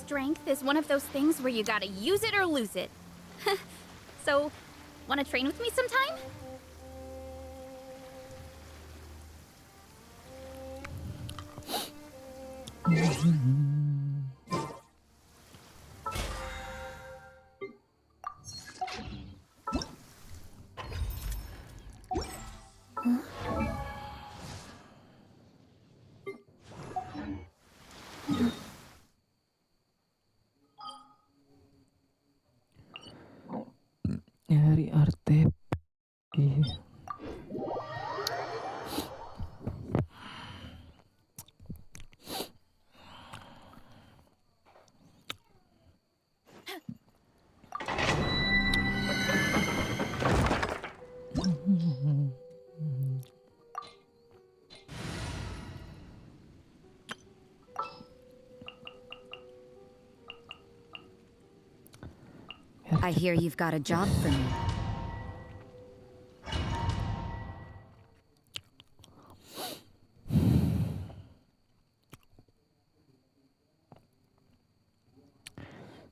Strength is one of those things where you gotta use it or lose it. So, wanna train with me sometime? Nyari artefak. I hear you've got a job for me.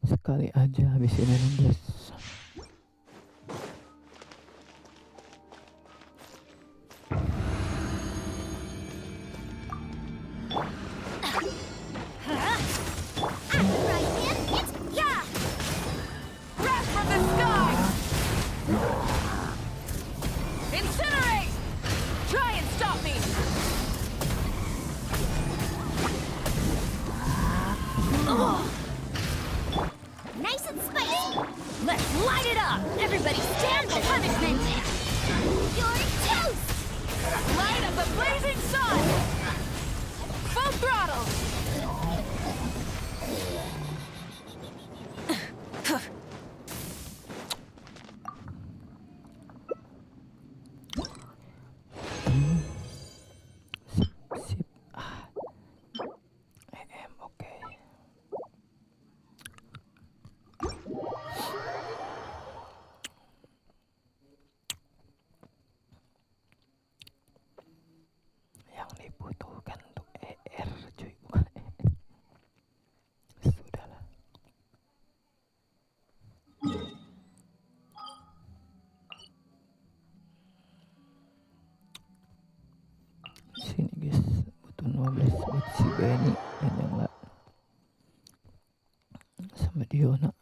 Sekali aja habisin 16. Yang dibutuhkan untuk ER cuy, bukan ER. Sudahlah. Sini guys, butuh 15 buat si Benny dan yang lain sama Diona.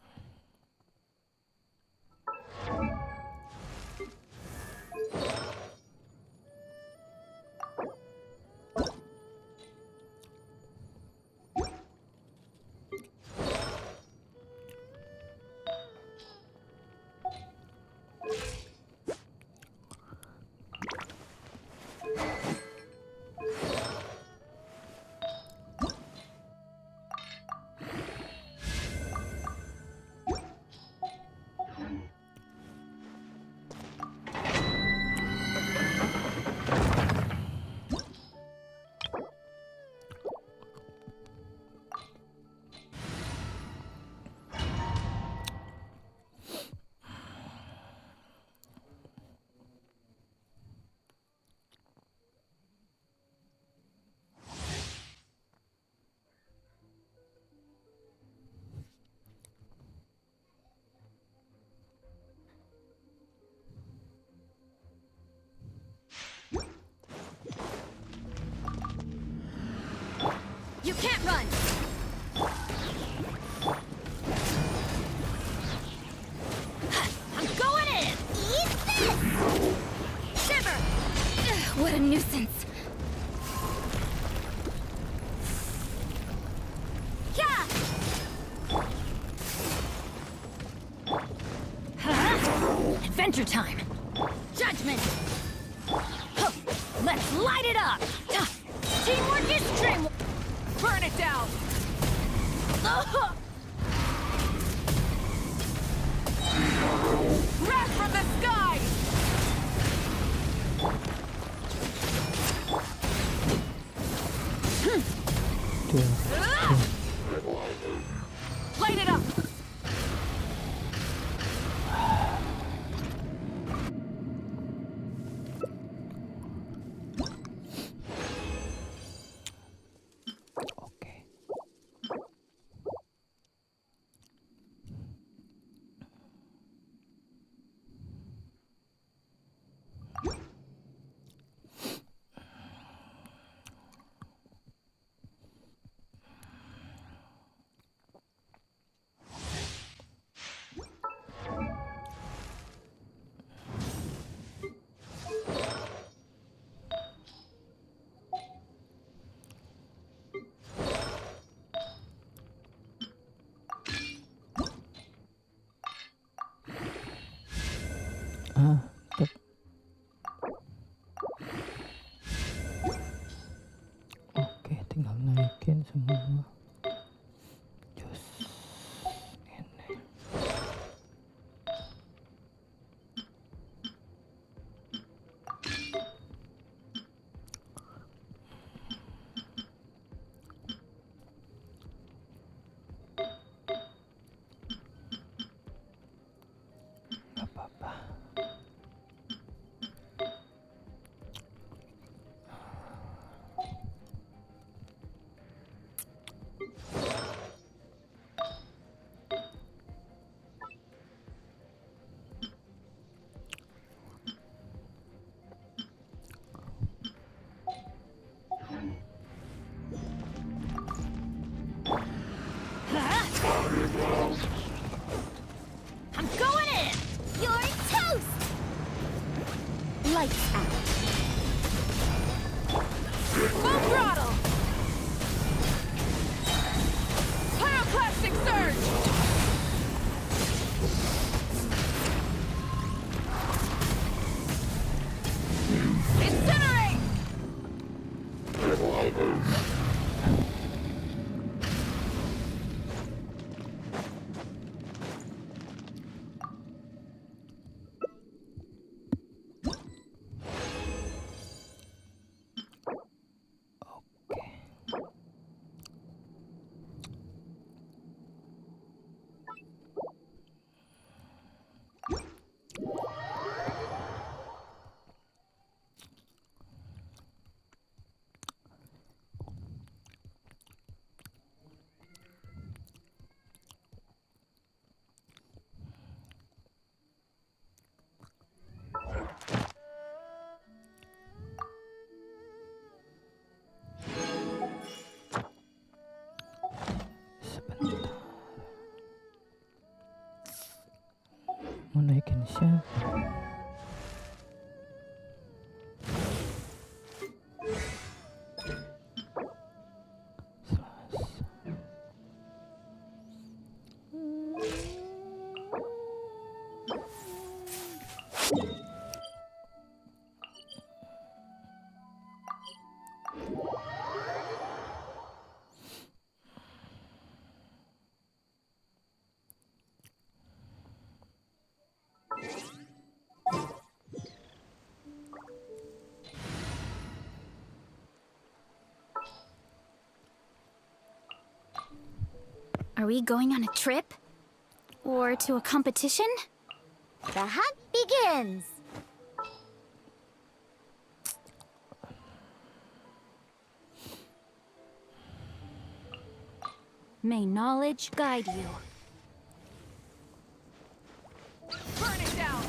You can't run! I'm going in! Eat this! Shiver! What a nuisance! Yeah! Adventure time! Judgment! Let's light it up! Teamwork is dream! Burn it down! Wrath from the sky! Kill. Light it up! Oke. Tep. Oke, tinggal naikin semua. Jos ini. Gak apa-apa. I'm going in! You're toast! Lights out. Full throttle! Pyroclastic surge! Incinerate! Sebentar. Mau naikin siapa? Selasa. Are we going on a trip? Or to a competition? The hunt begins! May knowledge guide you. Burn it down!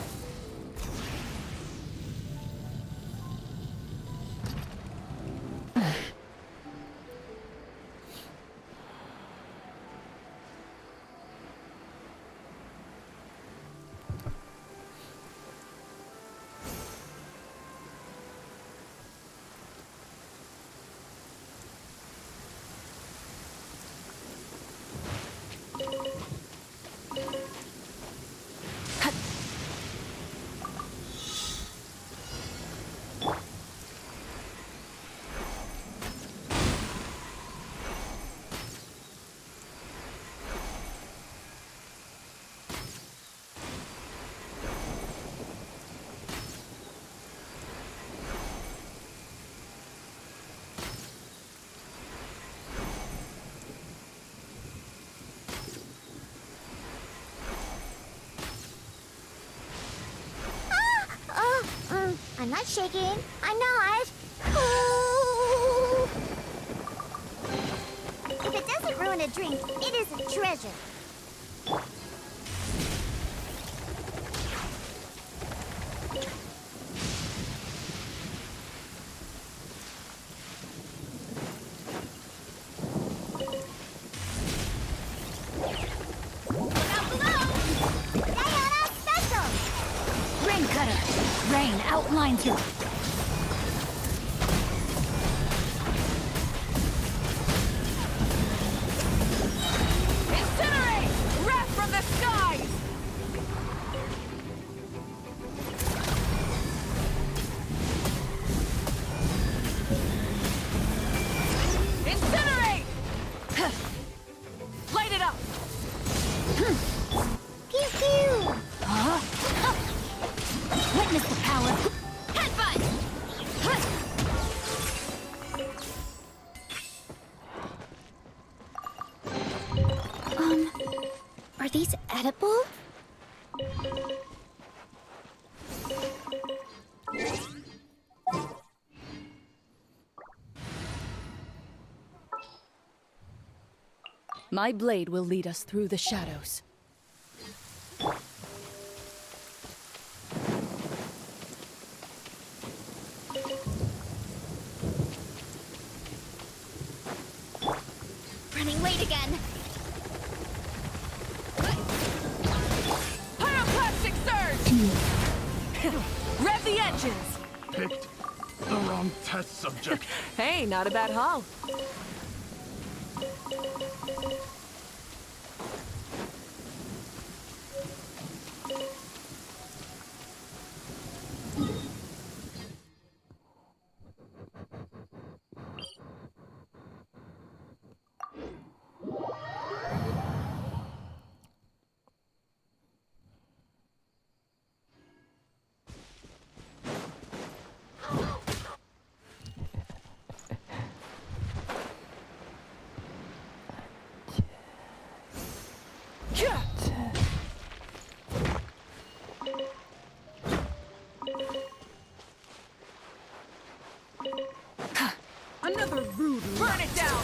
I'm not shaking. I'm not. Ooh. If it doesn't ruin a drink, it is a treasure. Rain outlines your... Incinerate! Wrath from the skies! Incinerate! Light it up! Pew pew! Huh? Witness the power. Headbutt! Are these edible? My blade will lead us through the shadows. Running late again. Pyroclastic surge! Rev the engines! Picked the wrong test subject. Hey, not a bad haul. Another rude burn it down!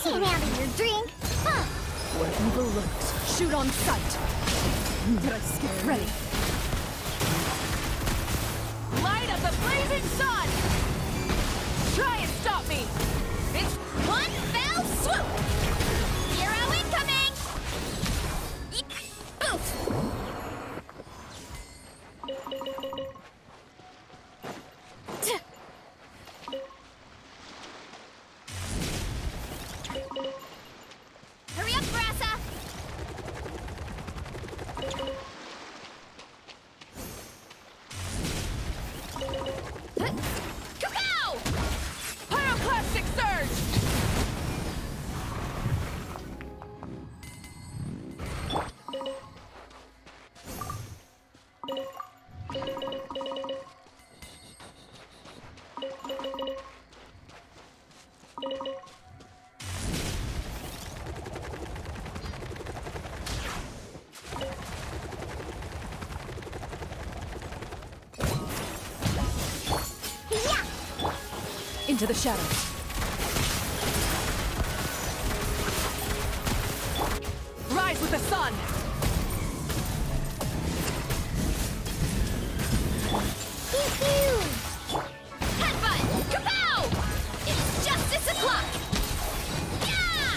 Can't have your drink. Huh. Where evil lurks, shoot on sight. Did I scare you? Ready. Light up the blazing sun! Try and stop me! It's one fell swoop! Hero incoming! Oof! Hurry up, Brassa! Kapow! Pyroclastic surge! Yeah. Into the shadows. Rise with the sun! Pew pew. Headbutt! Kapow! It's justice o'clock! Yeah!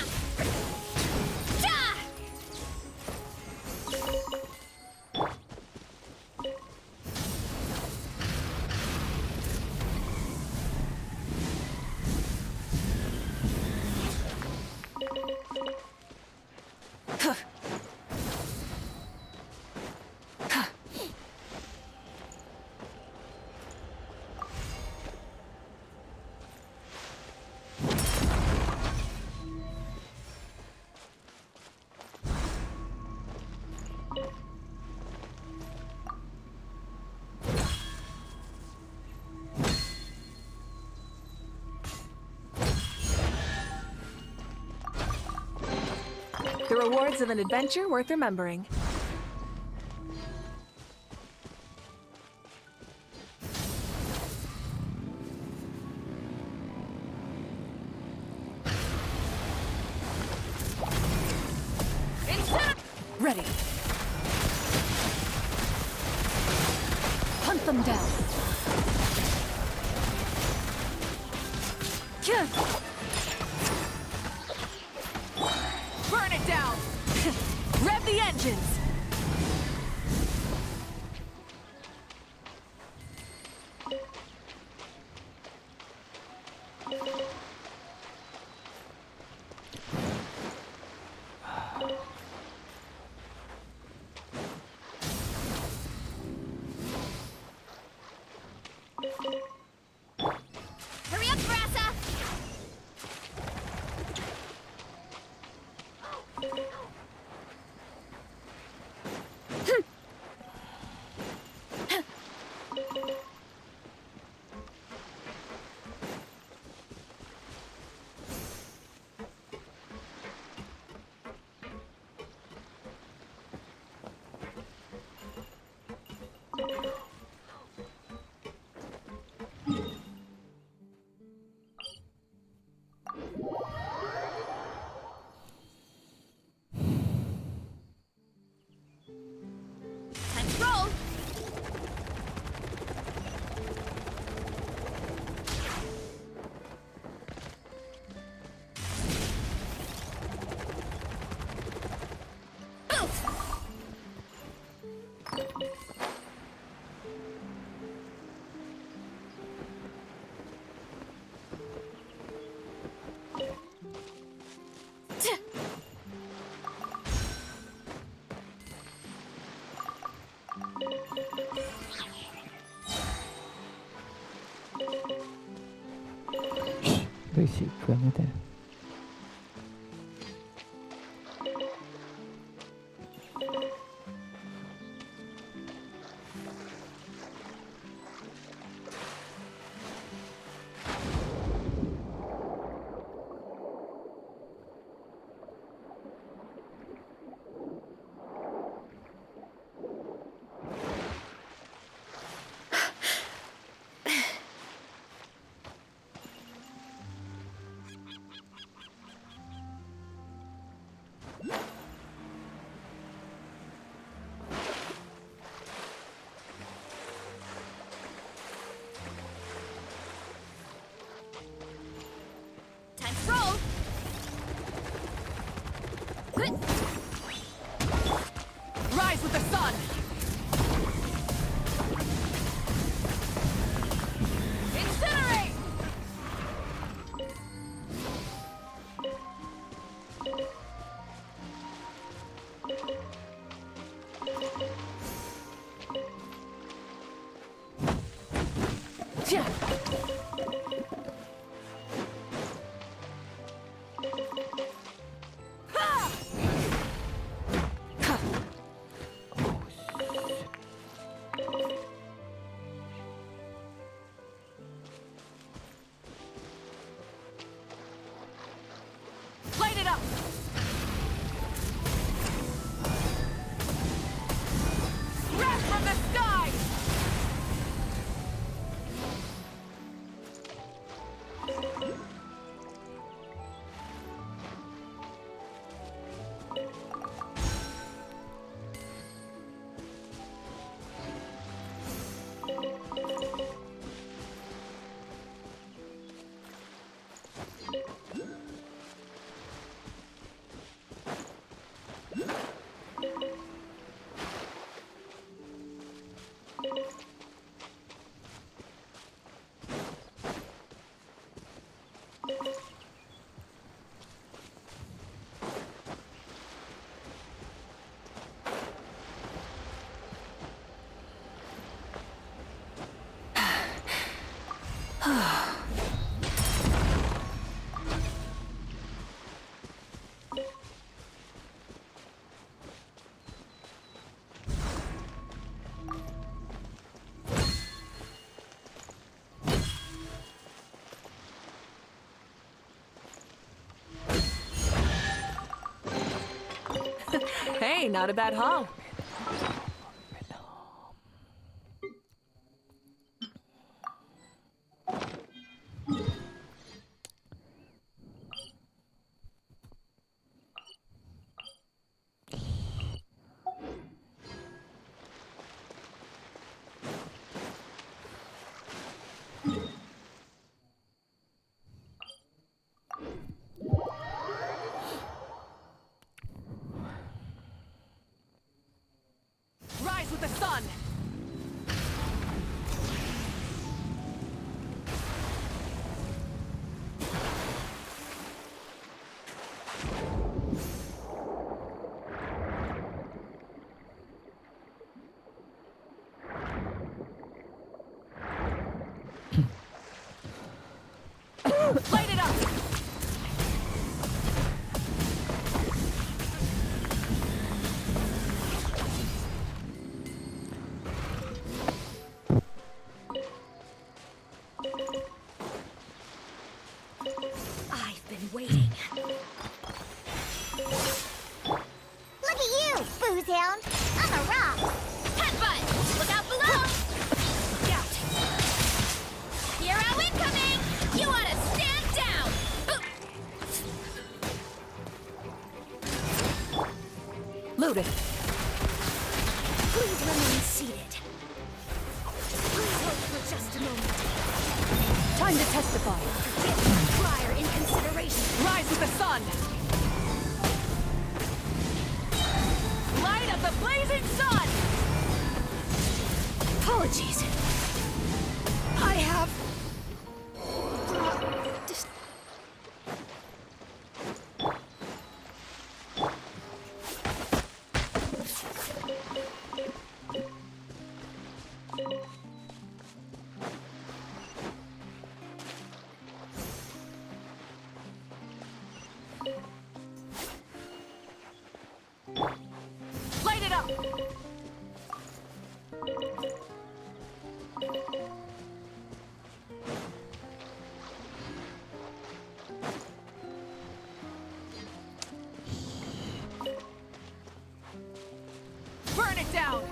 Ja! The rewards of an adventure worth remembering. Ready. Hunt them down. Burn it down. Rev the engines. Hurry up, Brassa! Time to roll! Berisik banget ya. Time to roll! Rise with the sun. Incinerate. Yeah. Light it up! Wrath from the sky! Hey, not a bad haul. concluded. Please remain seated. Please hold for just a moment. Time to testify. Give prior in consideration. Rise with the sun. Light up the blazing sun. Apologies. I have... Light it up. Burn it down.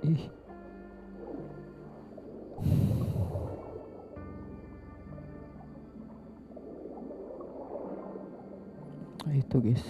Ih. Nah, itu guys.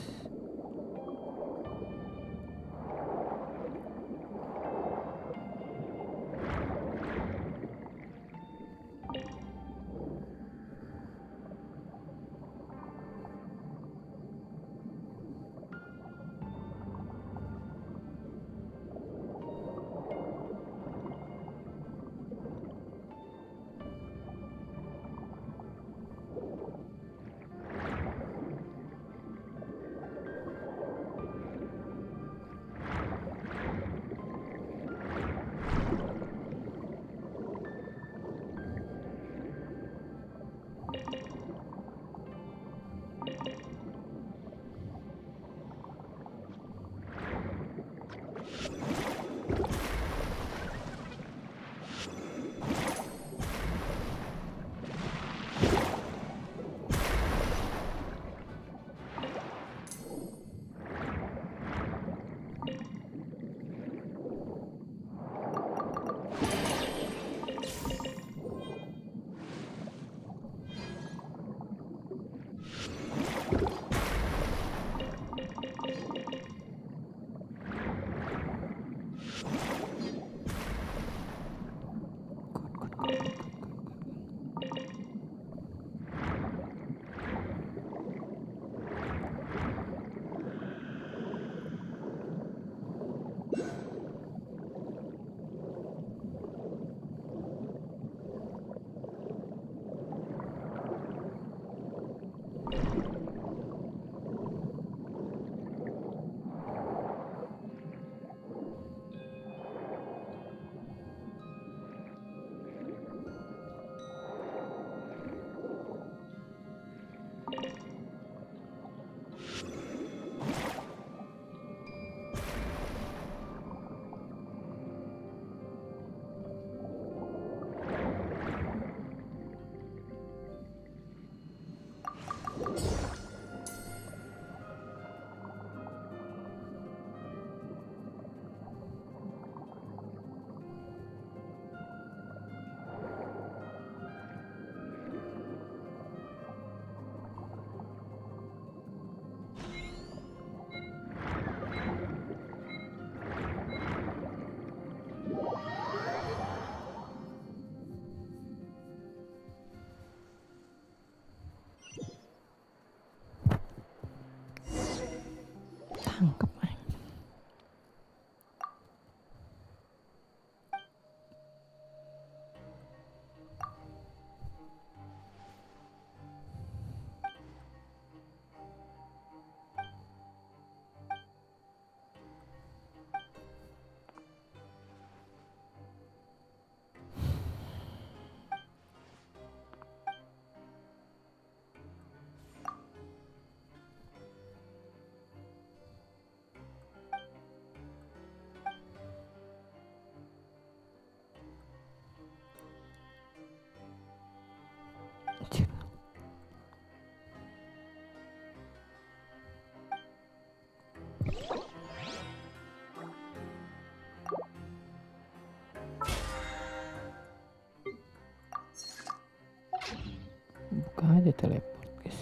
aja teleport guys.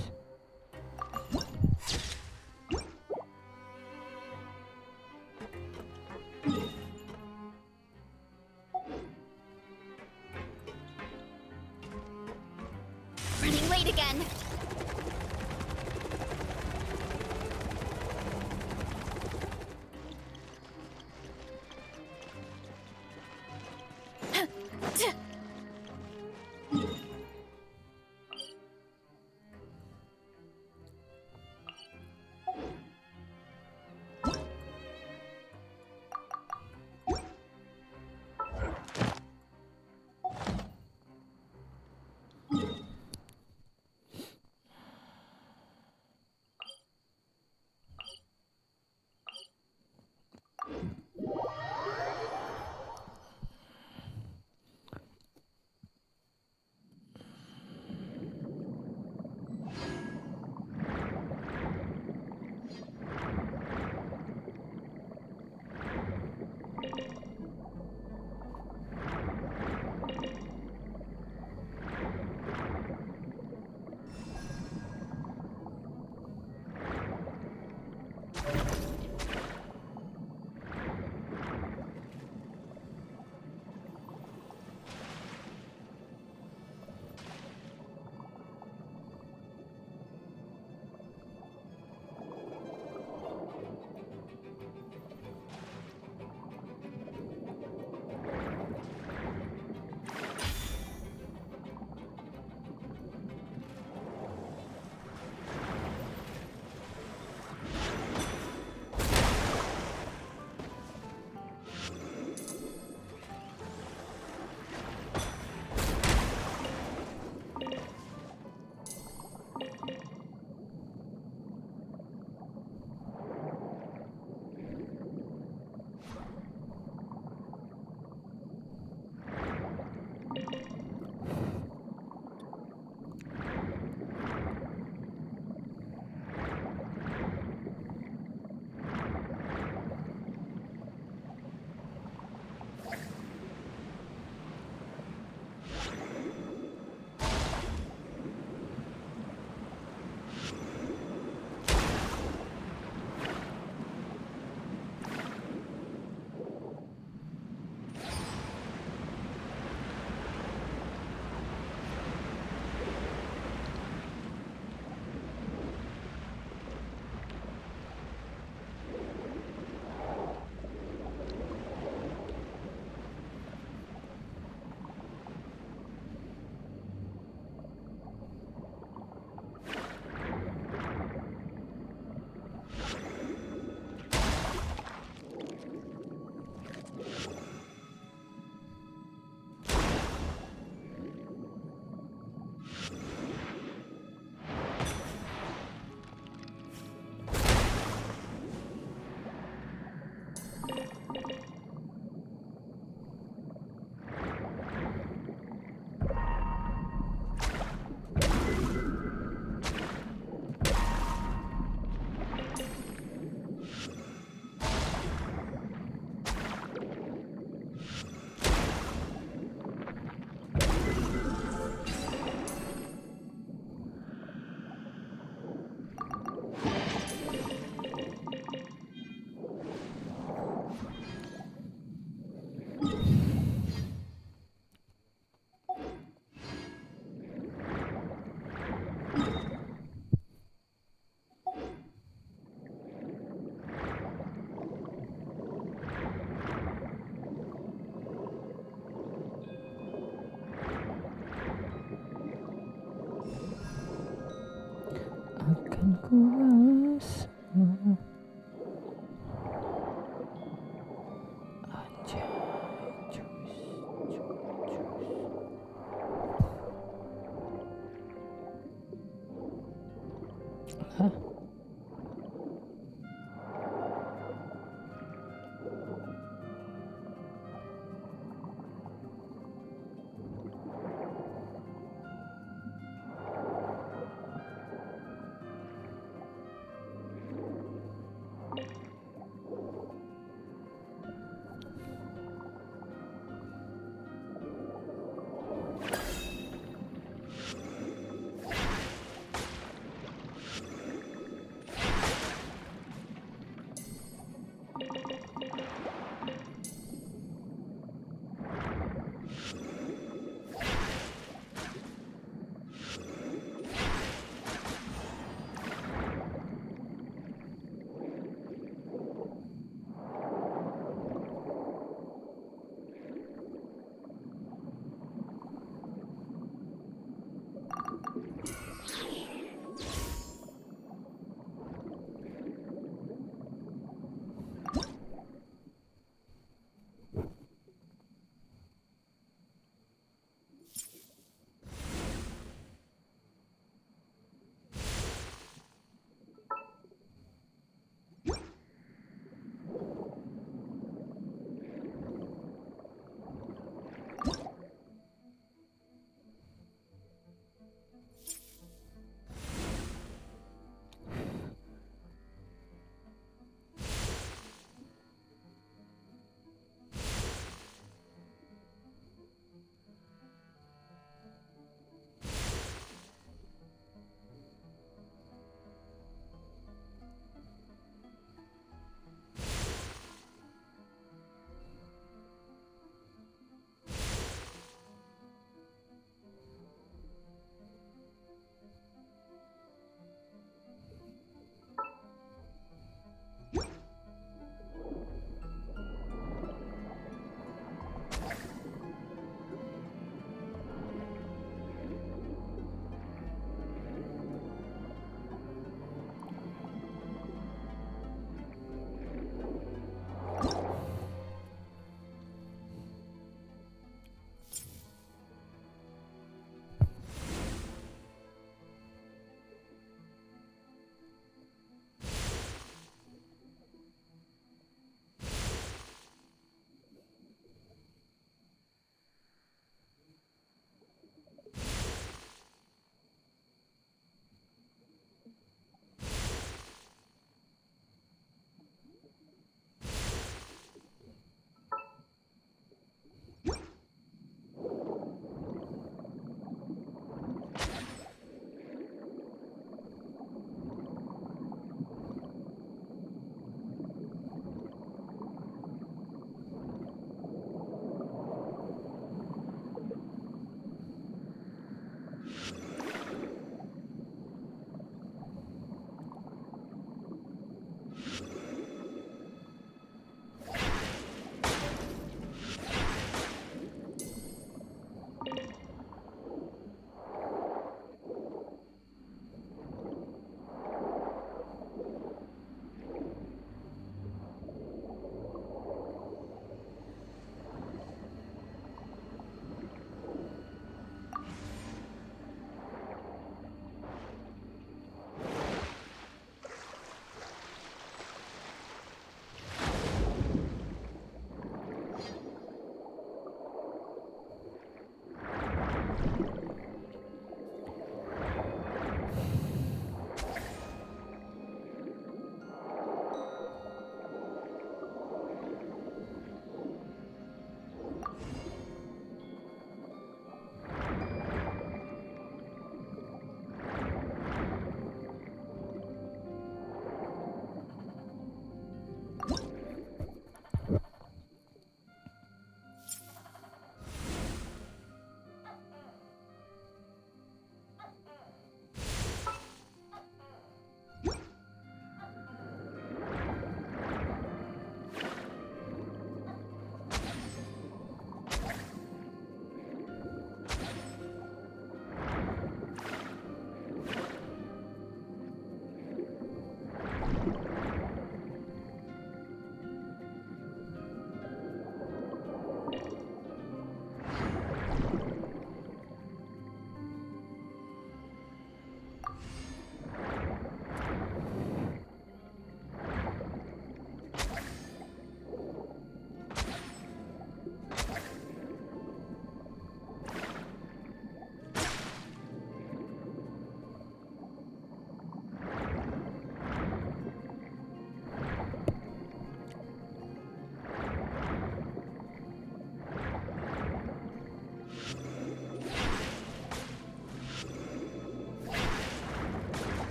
Running late again.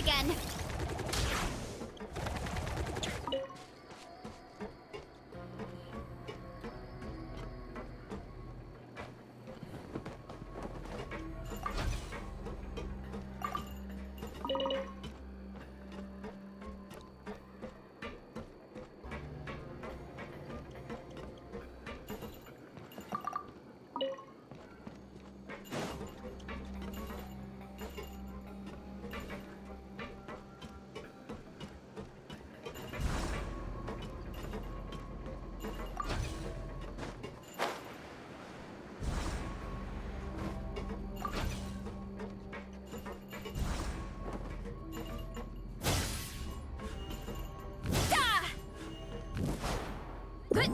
again. Good.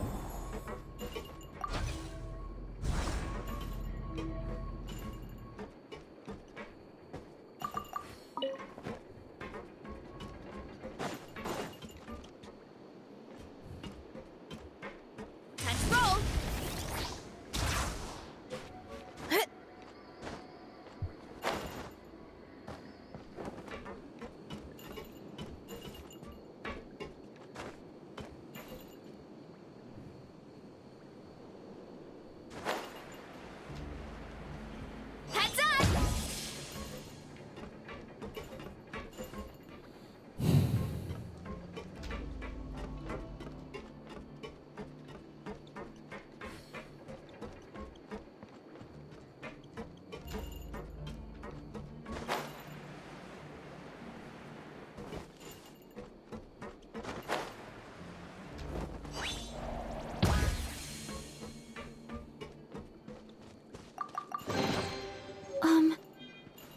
Time to roll. Heads up!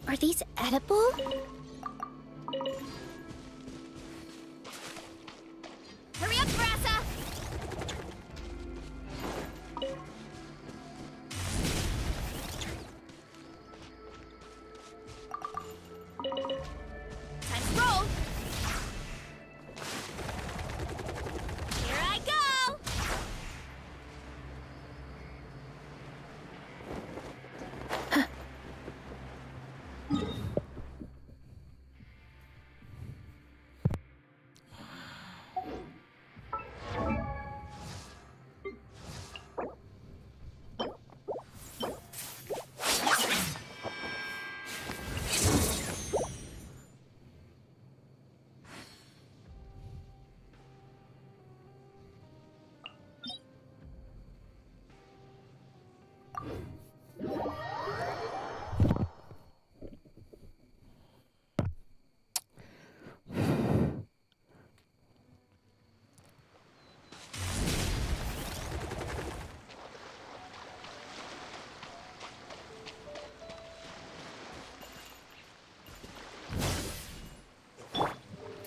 Are these edible? Hurry up, Brassa! Time to roll! Here I go!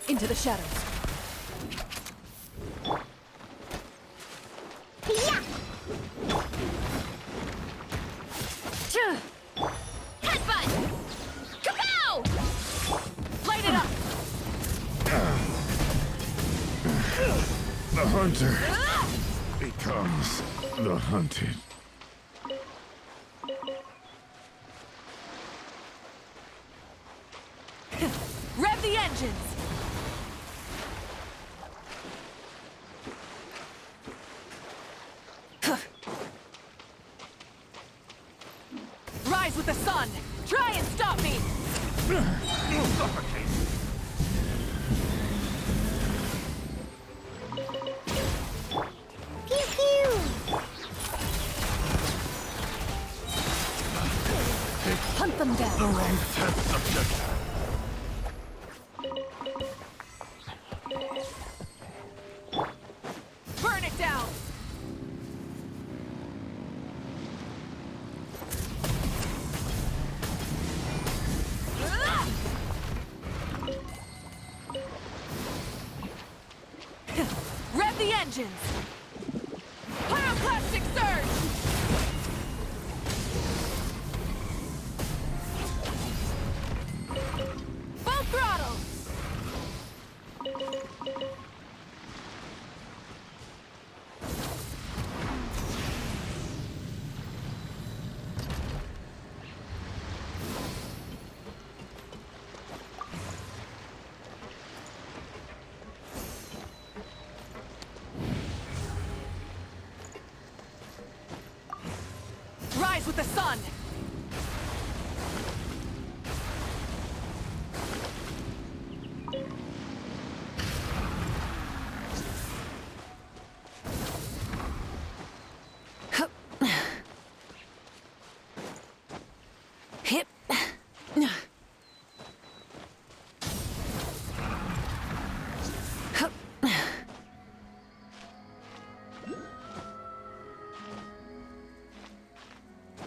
Into the shadows. Yeah! Headbutt! Kapow! Light it up! The hunter becomes the hunted. Rev the engines! Rise with the sun! Try and stop me! You'll suffocate. Pew pew! Hunt them down! The wrong test subject. Burn it down! Rev the engines! Pyroclastic surge! Full throttle! rise with the sun! Hip.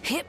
Hip.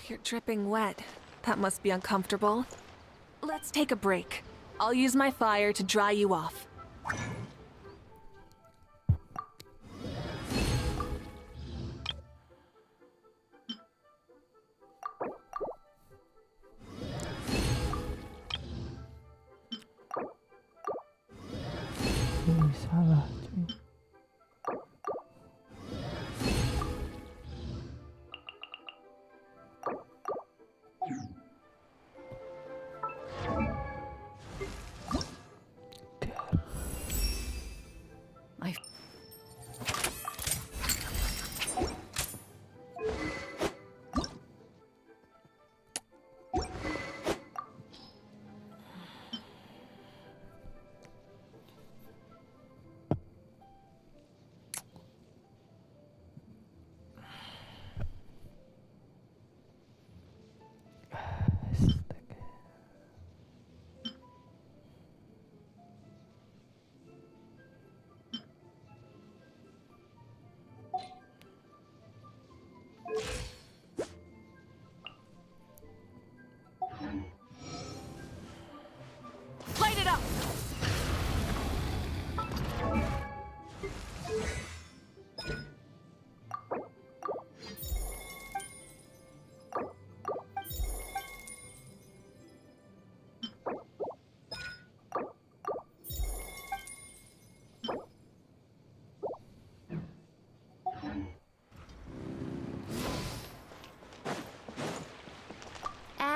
You're dripping wet. That must be uncomfortable. Let's take a break. I'll use my fire to dry you off. Salah cuy.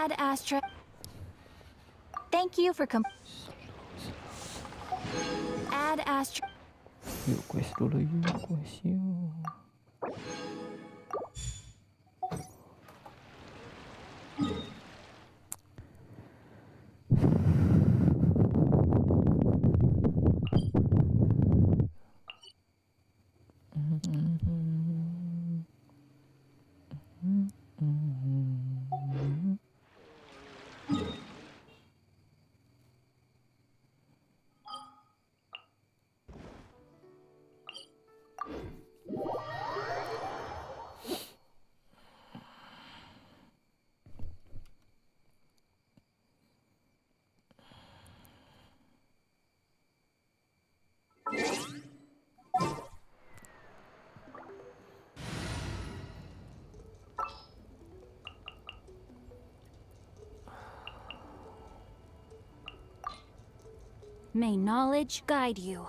Add Astra. Thank you for Add Astra. Yuk quest dulu, yuk quest yuk. May knowledge guide you.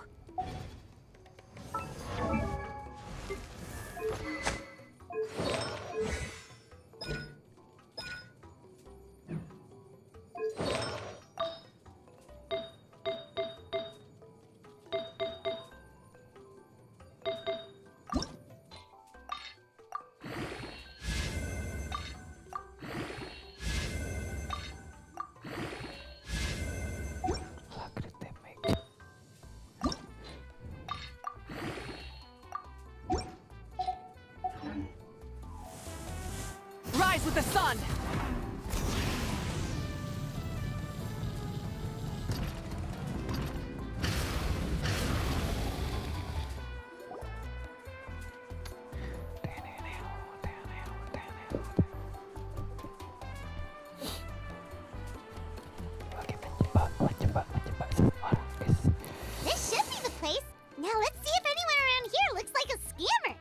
Rise with the sun! Menjebak seseorang, guys. This should be the place. Now let's see if anyone around here looks like a scammer.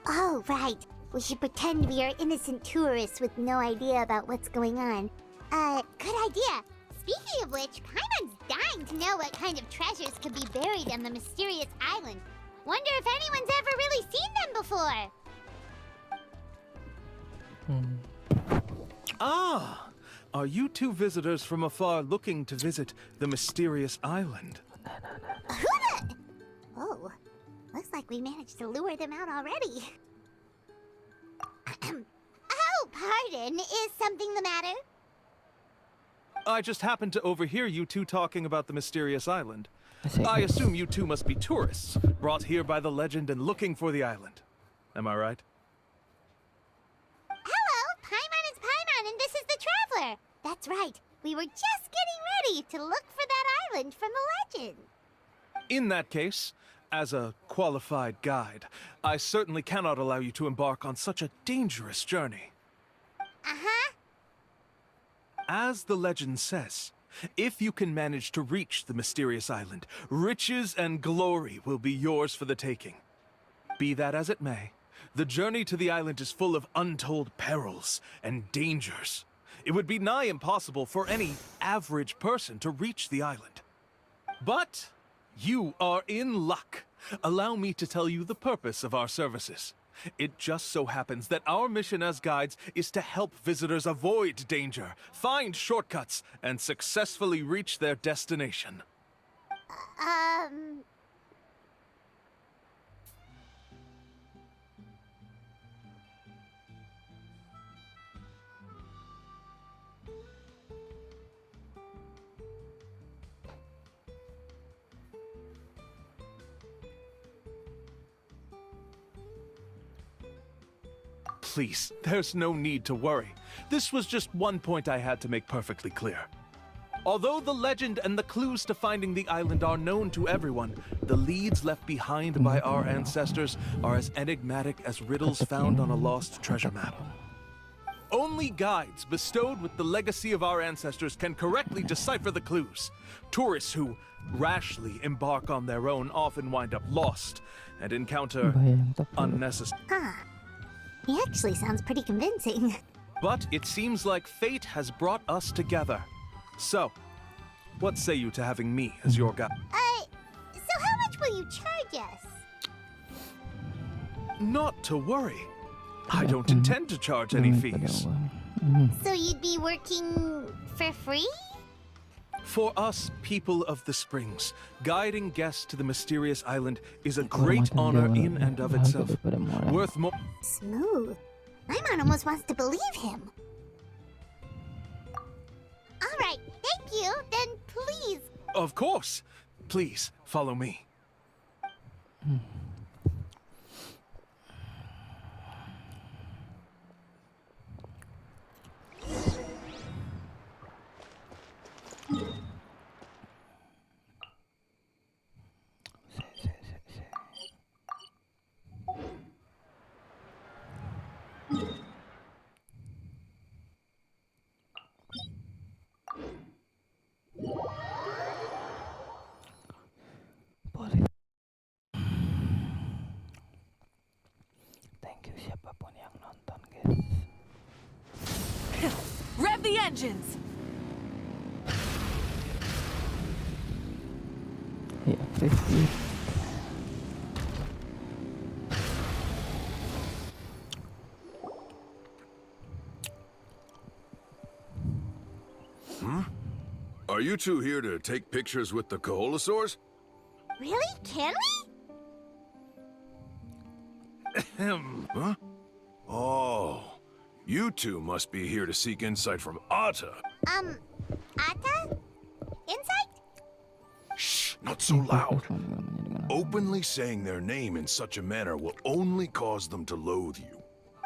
Oh, right. We should pretend we are innocent tourists with no idea about what's going on. Good idea. Speaking of which, Paimon's dying to know what kind of treasures could be buried on the mysterious island. Wonder if anyone's ever really seen them before. Ah! Are you two visitors from afar looking to visit the mysterious island? Oh, looks like we managed to lure them out already. Oh, pardon. Is something the matter? I just happened to overhear you two talking about the mysterious island. see. I assume you two must be tourists, brought here by the legend and looking for the island. Am I right? Hello, Paimon is Paimon, and this is the Traveler. That's right. We were just getting ready to look for that island from the legend. In that case, as a qualified guide, I certainly cannot allow you to embark on such a dangerous journey. Uh-huh. As the legend says, if you can manage to reach the mysterious island, riches and glory will be yours for the taking. Be that as it may, the journey to the island is full of untold perils and dangers. It would be nigh impossible for any average person to reach the island. But you are in luck. Allow me to tell you the purpose of our services. It just so happens that our mission as guides is to help visitors avoid danger, find shortcuts, and successfully reach their destination. Please, there's no need to worry. This was just one point I had to make perfectly clear. Although the legend and the clues to finding the island are known to everyone, the leads left behind by our ancestors are as enigmatic as riddles found on a lost treasure map. Only guides bestowed with the legacy of our ancestors can correctly decipher the clues. Tourists who rashly embark on their own often wind up lost and encounter unnecessary. He actually sounds pretty convincing. But it seems like fate has brought us together. So, what say you to having me as your guide? So how much will you charge us? Not to worry. I don't intend to charge any fees. So you'd be working for free? For us, people of the Springs, guiding guests to the mysterious island is a Kurang great macam honor dia in and of berharga itself. daripada moral. Worth more. Smooth. Paimon almost wants to believe him. All right, thank you. Then please. Of course. Please, follow me. Boleh. Thank you siapapun yang nonton, guys. Rev the engines! Ya, Facebook. Are you two here to take pictures with the Koholosaurs? Really? Can we? Huh? Oh, you two must be here to seek insight from Atta. Atta? Insight? Shh, not so loud. Openly saying their name in such a manner will only cause them to loathe you.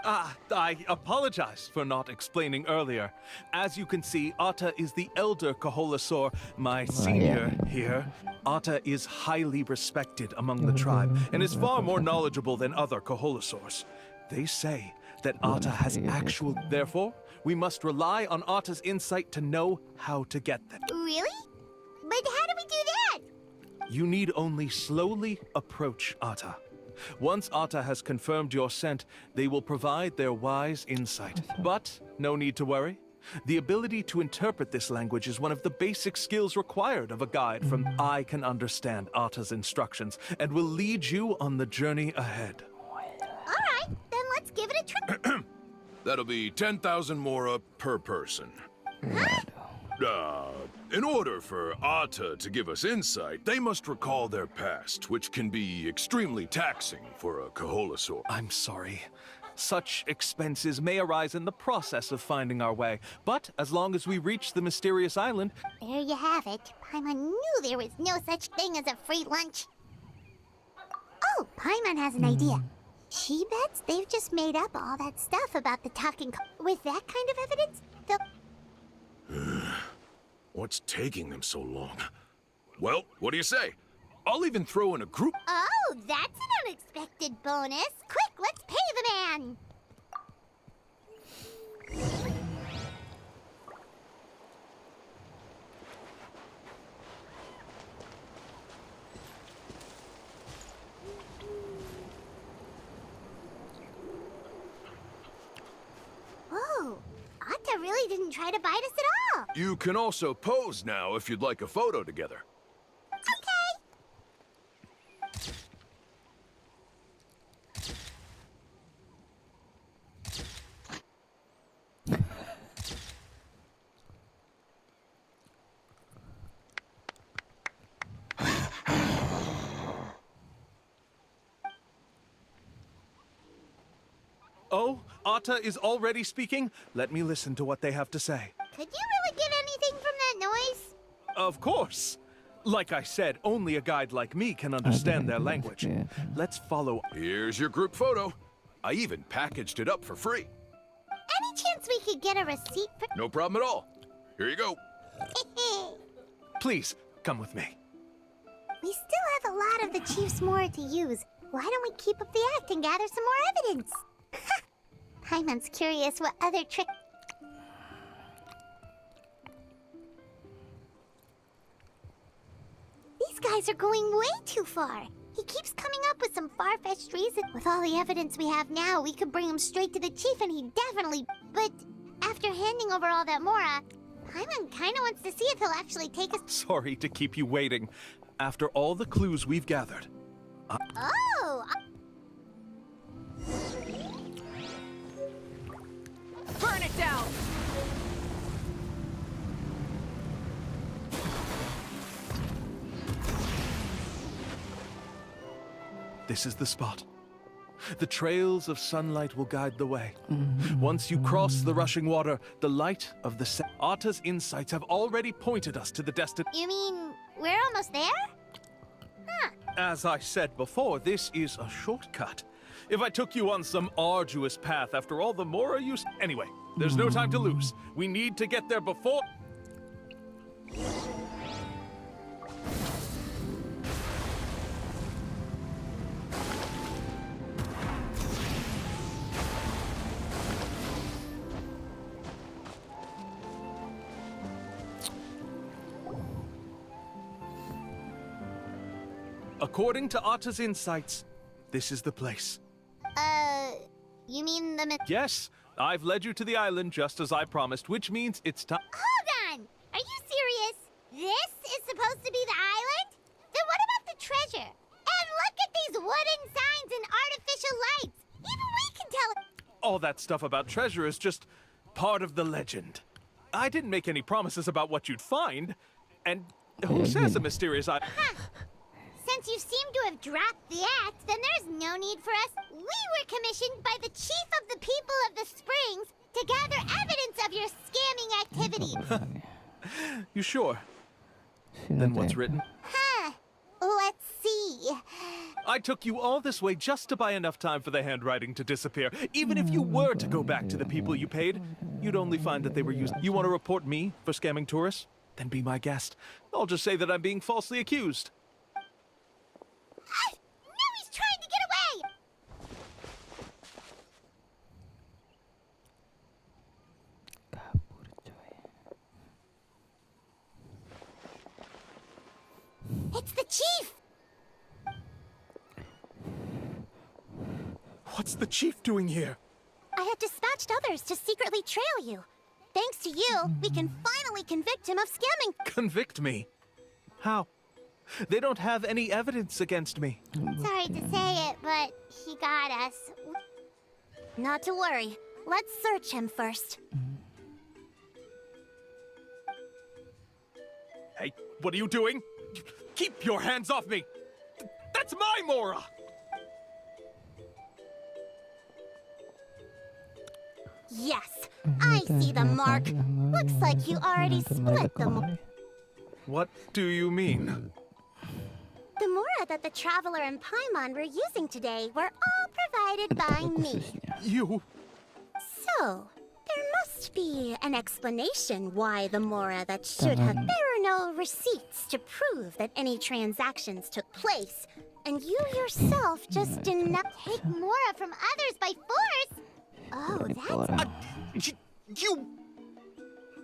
I apologize for not explaining earlier. As you can see, Atta is the elder Koholosaur, my senior here. Atta is highly respected among the tribe and is far more knowledgeable than other Koholosaurs. They say that Atta has actual... Therefore, we must rely on Atta's insight to know how to get them. Really? But how do we do that? You need only slowly approach Atta. Once Atta has confirmed your scent, they will provide their wise insight. But no need to worry. The ability to interpret this language is one of the basic skills required of a guide from I can understand Atta's instructions and will lead you on the journey ahead. All right, then let's give it a try. That'll be 10,000 mora per person. In order for Atta to give us insight, they must recall their past, which can be extremely taxing for a Koholosaur. I'm sorry. Such expenses may arise in the process of finding our way, but as long as we reach the mysterious island... There you have it. Paimon knew there was no such thing as a free lunch. Oh, Paimon has an idea. She bets they've just made up all that stuff about the talking... With that kind of evidence, they'll... What's taking them so long? Well, what do you say? I'll even throw in a group... Oh, that's an unexpected bonus. Quick, let's pay the man. Whoa, Atta really didn't try to bite us at all. You can also pose now if you'd like a photo together. Okay. Oh, Atta is already speaking? Let me listen to what they have to say. Could you really get anything from that noise? Of course. Like I said, only a guide like me can understand their language. Let's follow. Here's your group photo. I even packaged it up for free. Any chance we could get a receipt for... No problem at all. Here you go. Please, come with me. We still have a lot of the Chief's more to use. Why don't we keep up the act and gather some more evidence? Paimon's curious what other trick... These guys are going way too far. He keeps coming up with some far-fetched reason. With all the evidence we have now, we could bring him straight to the chief and he'd definitely... But after handing over all that Mora, Paimon kinda wants to see if he'll actually take us... Sorry to keep you waiting. After all the clues we've gathered... Oh! Burn it down! This is the spot. The trails of sunlight will guide the way. Once you cross the rushing water, the light of the Arta's insights have already pointed us to the destination. You mean we're almost there? As I said before, this is a shortcut. If I took you on some arduous path after all the Mora you... Anyway, there's no time to lose. We need to get there before... According to Arta's insights, this is the place. You mean the Yes, I've led you to the island just as I promised, which means it's time. Hold on! Are you serious? This is supposed to be the island? Then what about the treasure? And look at these wooden signs and artificial lights! Even we can tell... All that stuff about treasure is just part of the legend. I didn't make any promises about what you'd find. And who says a mysterious island? Since you seem to have dropped the act, then there's no need for us. We were commissioned by the chief of the people of the Springs to gather evidence of your scamming activity. You sure? Then what's written? Let's see. I took you all this way just to buy enough time for the handwriting to disappear. Even if you were to go back to the people you paid, you'd only find that they were used. You want to report me for scamming tourists? Then be my guest. I'll just say that I'm being falsely accused. Now he's trying to get away! It's the chief! What's the chief doing here? I have dispatched others to secretly trail you. Thanks to you, we can finally convict him of scamming. Convict me? How? They don't have any evidence against me. Sorry to say it, but he got us. Not to worry. Let's search him first. Hey, what are you doing? Keep your hands off me! That's my Mora! Yes, I see the mark. Looks like you already split them. What do you mean? The Mora that the Traveler and Paimon were using today were all provided by me. You... So, there must be an explanation why the Mora that should have... There are no receipts to prove that any transactions took place, and you yourself just did not take Mora from others by force. Oh, that's... You...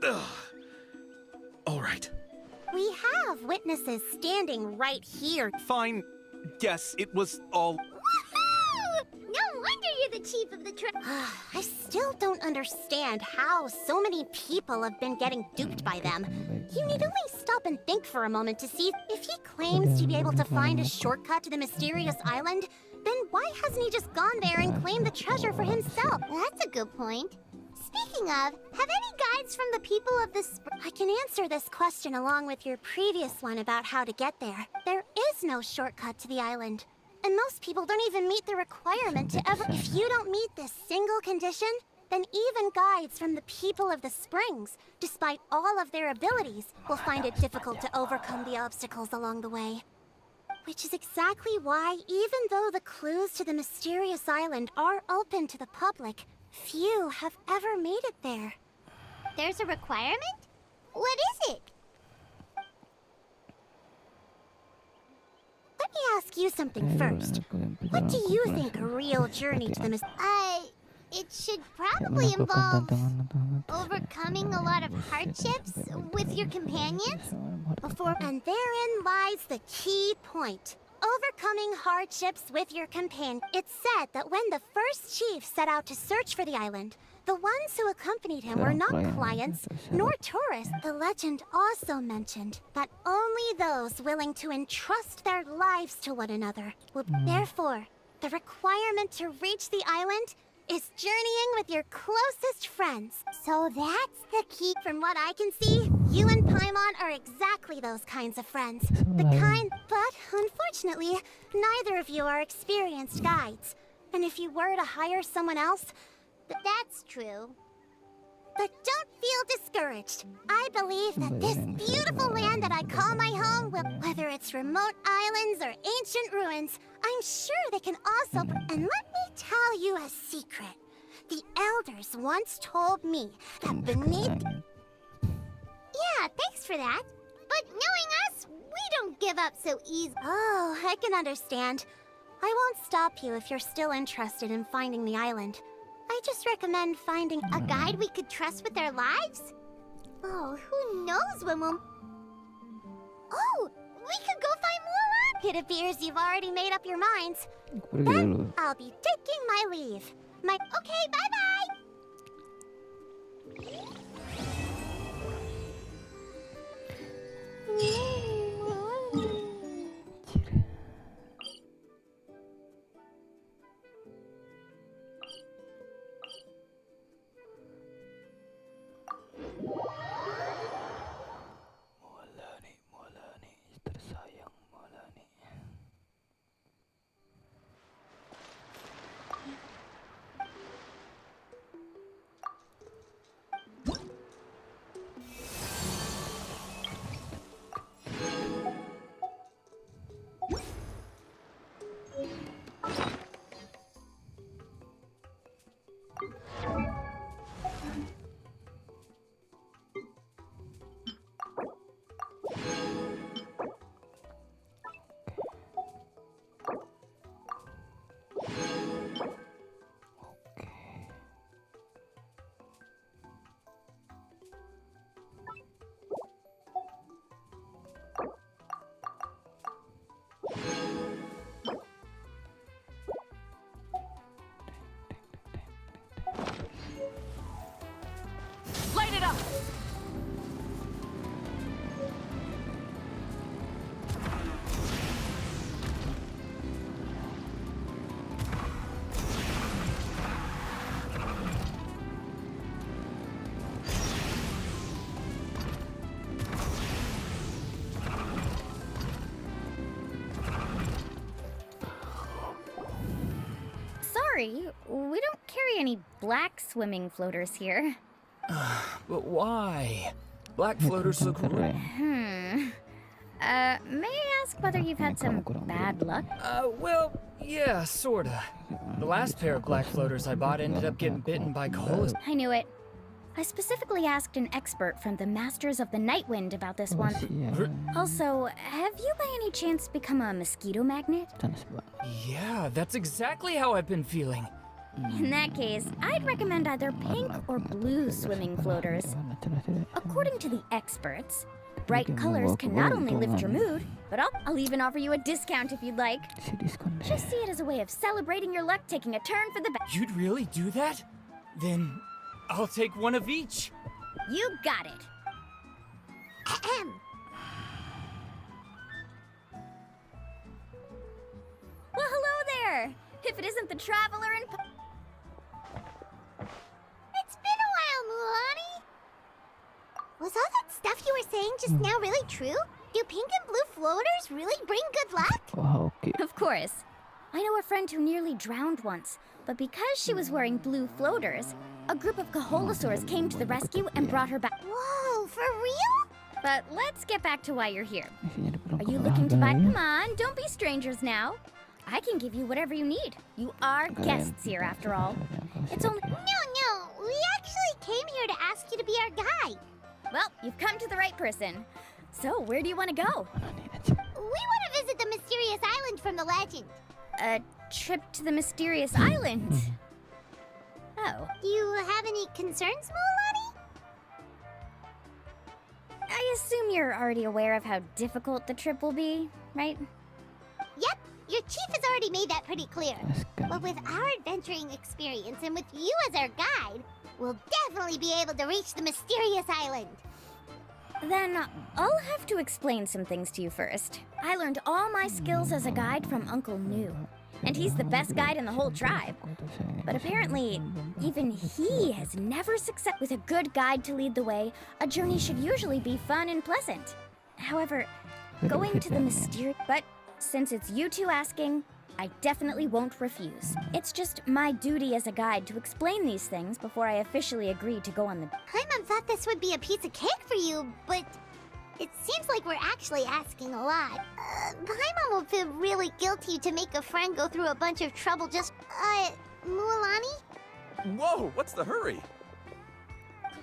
Ugh. All right. We have witnesses standing right here. Fine. Yes, it was all... Woohoo! No wonder you're the chief of the I still don't understand how so many people have been getting duped by them. You need only stop and think for a moment to see if he claims to be able to find a shortcut to the mysterious island, then why hasn't he just gone there and claimed the treasure for himself? That's a good point. Speaking of, have any guides from the people of this... I can answer this question along with your previous one about how to get there. There is no shortcut to the island. And most people don't even meet the requirement to ever... If you don't meet this single condition, then even guides from the people of the Springs, despite all of their abilities, will find it difficult to overcome the obstacles along the way. Which is exactly why, even though the clues to the mysterious island are open to the public, few have ever made it there. There's a requirement? What is it? Let me ask you something first. What do you think a real journey to the it should probably involve overcoming a lot of hardships with your companions before... And therein lies the key point. Overcoming hardships with your companion. It's said that when the first chief set out to search for the island, the ones who accompanied him were not clients, nor tourists. The legend also mentioned that only those willing to entrust their lives to one another would... Therefore, the requirement to reach the island is journeying with your closest friends. So that's the key. From what I can see, You and Paimon are exactly those kinds of friends. The kind, but unfortunately, neither of you are experienced guides. And if you were to hire someone else, that's true. But don't feel discouraged. I believe that this beautiful land that I call my home will, whether it's remote islands or ancient ruins, I'm sure they can also. And let me tell you a secret. The elders once told me that beneath. Yeah, thanks for that. But knowing us, we don't give up so easy. Oh, I can understand. I won't stop you if you're still interested in finding the island. I just recommend finding a guide we could trust with their lives. Oh, who knows when we'll... Oh, we could go find Mulan. It appears you've already made up your minds. Then I'll be taking my leave. Okay, bye-bye. Mulani, tersayang Mulani. Light it up! Sorry, we don't carry any black swimming floaters here. But why? Black floaters look Keren. May I ask whether you've had some bad luck? Well, yeah, sorta. The last pair of black floaters I bought ended up getting bitten by koalas. I knew it. I specifically asked an expert from the Masters of the Night Wind about this one. Also, have you by any chance become a mosquito magnet? Yeah, that's exactly how I've been feeling. In that case, I'd recommend either pink or blue swimming floaters. According to the experts, bright colors can not only lift your mood, but I'll even offer you a discount if you'd like. Just see it as a way of celebrating your luck taking a turn for the better. You'd really do that? Then I'll take one of each. You got it. Ahem. Well, hello there. If it isn't the traveler in... It's been a while, Mulani. Was all that stuff you were saying just now really true? Do pink and blue floaters really bring good luck? Wah, oke. Of course. I know a friend who nearly drowned once, but because she was wearing blue floaters, a group of Kaholosaurs came to the rescue and brought her back. Whoa, for real? But let's get back to why you're here. Isinya ada Are you perlengkapan looking to buy? ya. Come on, don't be strangers now. I can give you whatever you need. You are guests here after all. It's only... No, we actually came here to ask you to be our guide. Well, you've come to the right person. So, where do you want to go? We want to visit the mysterious island from the legend. A trip to the mysterious island? Oh. Do you have any concerns, Mulani? I assume you're already aware of how difficult the trip will be, right? Yep, your chief has already made that pretty clear. But with our adventuring experience and with you as our guide, we'll definitely be able to reach the mysterious island. Then I'll have to explain some things to you first. I learned all my skills as a guide from Uncle New. and he's the best guide in the whole tribe. But apparently, even he has never succeeded. With a good guide to lead the way, a journey should usually be fun and pleasant. However, going to the mysterious... But since it's you two asking, I definitely won't refuse. It's just my duty as a guide to explain these things before I officially agree to go on the... Paimon thought this would be a piece of cake for you, but it seems like we're actually asking a lot. Paimon will feel really guilty to make a friend go through a bunch of trouble just... Mualani? Whoa, what's the hurry?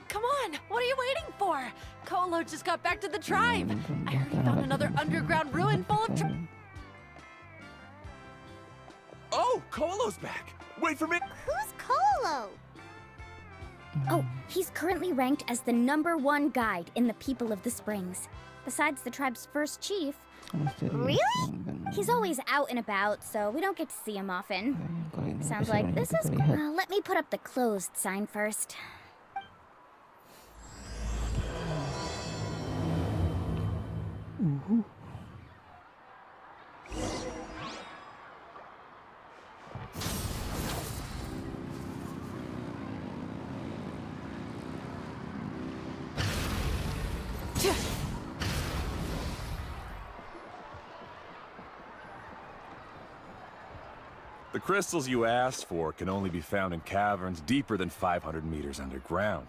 Come on, what are you waiting for? Kolo just got back to the tribe. I heard he found another underground ruin full of... Oh, Kolo's back. Wait for me. Who's Kolo? Oh, he's currently ranked as the #1 guide in the People of the Springs. Besides the tribe's first chief. Really? He's always out and about, so we don't get to see him often. Sounds like this is... let me put up the closed sign first. The crystals you asked for can only be found in caverns deeper than 500 meters underground.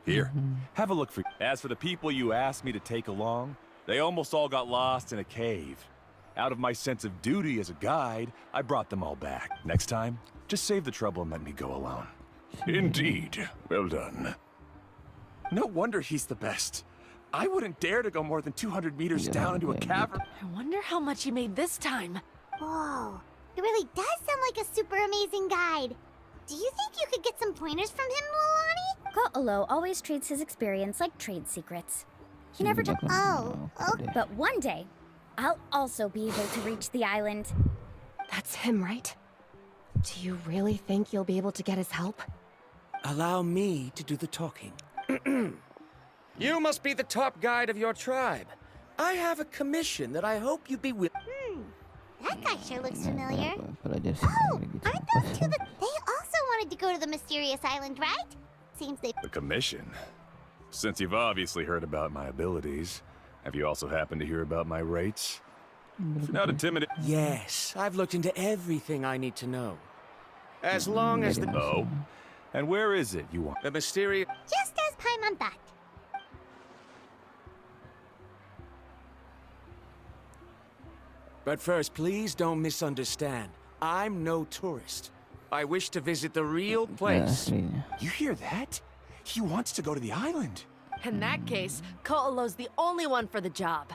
Here, have a look for... As for the people you asked me to take along, they almost all got lost in a cave. Out of my sense of duty as a guide, I brought them all back. Next time, just save the trouble and let me go alone. Indeed. Well done. No wonder he's the best. I wouldn't dare to go more than 200 meters down into a cavern. I wonder how much he made this time. Whoa. It really does sound like a super amazing guide. Do you think you could get some pointers from him, Mualani? Ko'olo always treats his experience like trade secrets. He never took... Oh, okay. But one day, I'll also be able to reach the island. That's him, right? Do you really think you'll be able to get his help? Allow me to do the talking. You must be the top guide of your tribe. I have a commission that I hope you'd be with. That guy sure looks familiar. Oh, aren't those two the... They also wanted to go to the mysterious island, right? Seems they... The commission? Since you've obviously heard about my abilities, have you also happened to hear about my rates? If you're not intimidated... Yes, I've looked into everything I need to know. As long as the... Oh? And where is it you want? The mysterious... Just as Paimon thought. But first, please don't misunderstand. I'm no tourist. I wish to visit the real place. You hear that? He wants to go to the island. In that case, Ko'olo's the only one for the job.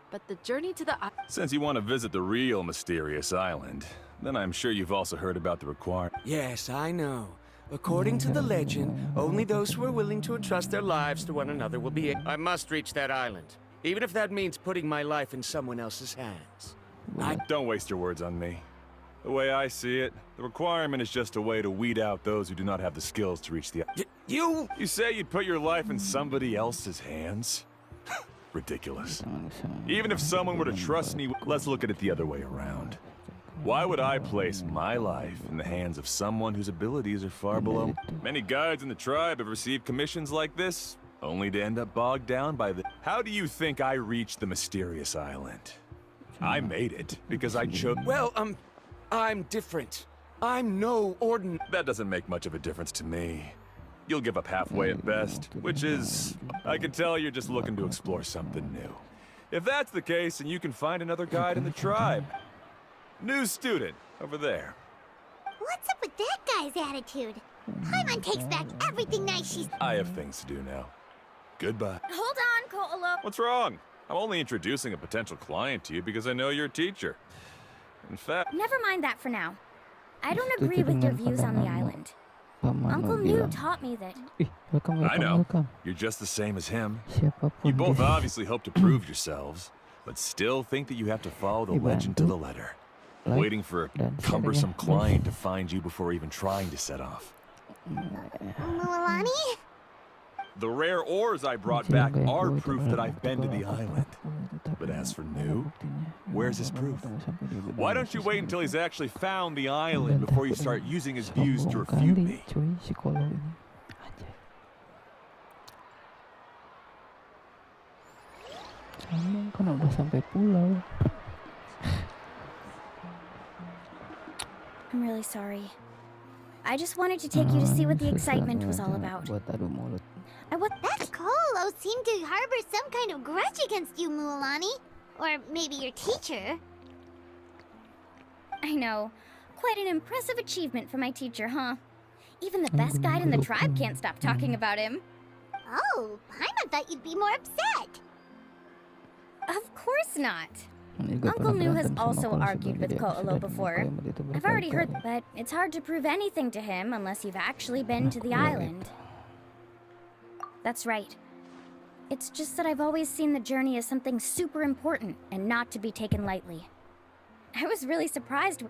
But the journey to the... Since you want to visit the real mysterious island, then I'm sure you've also heard about the requirement. Yes, I know. According to the legend, only those who are willing to entrust their lives to one another will be... I must reach that island, even if that means putting my life in someone else's hands. Don't waste your words on me. The way I see it, the requirement is just a way to weed out those who do not have the skills to reach the... You say you'd put your life in somebody else's hands? Ridiculous. Even if someone were to trust me, let's look at it the other way around. Why would I place my life in the hands of someone whose abilities are far below? Many guides in the tribe have received commissions like this, only to end up bogged down by the... How do you think I reached the mysterious island? I made it because I chose... Well, I'm different. I'm no ordinary... That doesn't make much of a difference to me. You'll give up halfway at best, which is... I can tell you're just looking to explore something new. If that's the case, then you can find another guide in the tribe. New student, over there. What's up with that guy's attitude? Paimon takes back everything nice she's... I have things to do now. Goodbye. Hold on, Ko'olo. What's wrong? I'm only introducing a potential client to you because I know you're a teacher. In fact... Never mind that for now. I don't agree with your views on the island. Uncle Mew taught me that... I know. You're just the same as him. You both obviously hope to prove yourselves, but still think that you have to follow the legend to the letter. Waiting for a cumbersome client to find you before even trying to set off. Mualani? The rare ores I brought back are proof that I've been to the island. But as for New, where's his proof? Why don't you wait until he's actually found the island before you start using his views to refute me? Cuy, psikolog ini. Anjay. Emang kan udah sampai pulau. I'm really sorry. I just wanted to take you to see what the excitement was all about. Buat adu mulut. That Kolo seemed to harbor some kind of grudge against you, Mualani. Or maybe your teacher. I know. Quite an impressive achievement for my teacher, huh? Even the best guide in the tribe can't stop talking about him. Oh, Paimon thought you'd be more upset. Of course not. Uncle Nu has also argued with Ko'olo before. I've already heard, but it's hard to prove anything to him unless you've actually been to the island. That's right. It's just that I've always seen the journey as something super important and not to be taken lightly. I was really surprised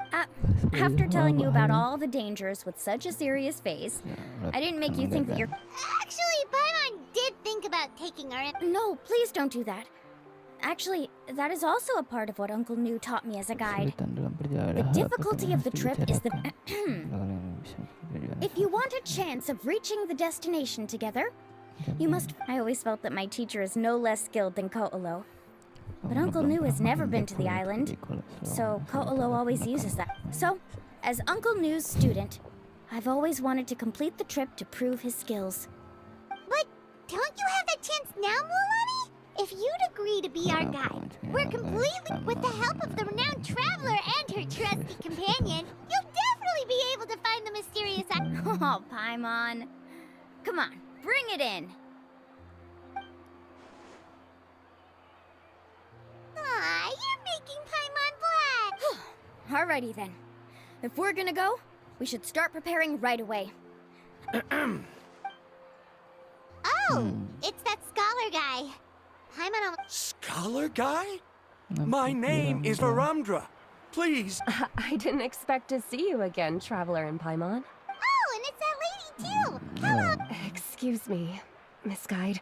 after telling you about all the dangers with such a serious face. I didn't make you think that you're... Actually, Paimon did think about taking our... No, please don't do that. Actually, that is also a part of what Uncle Nu taught me as a guide. The difficulty of the trip is the... If you want a chance of reaching the destination together, you must... I always felt that my teacher is no less skilled than Ko'olo. But Uncle Nu has never been to the island, so Ko'olo always uses that. So, as Uncle Nu's student, I've always wanted to complete the trip to prove his skills. But don't you have that chance now, Mualani? If you'd agree to be our guide, we're completely... With the help of the renowned traveler and her trusty companion, you'll definitely be able to find the mysterious... Oh, Paimon. Come on, bring it in. Aw, you're making Paimon blush. Alrighty then. If we're gonna go, we should start preparing right away. Oh, it's that scholar guy. Paimon... Scholar guy? My name is Varamdra. Please. I didn't expect to see you again, Traveler and Paimon. Oh, and it's that lady too. Hello. Excuse me, Miss Guide.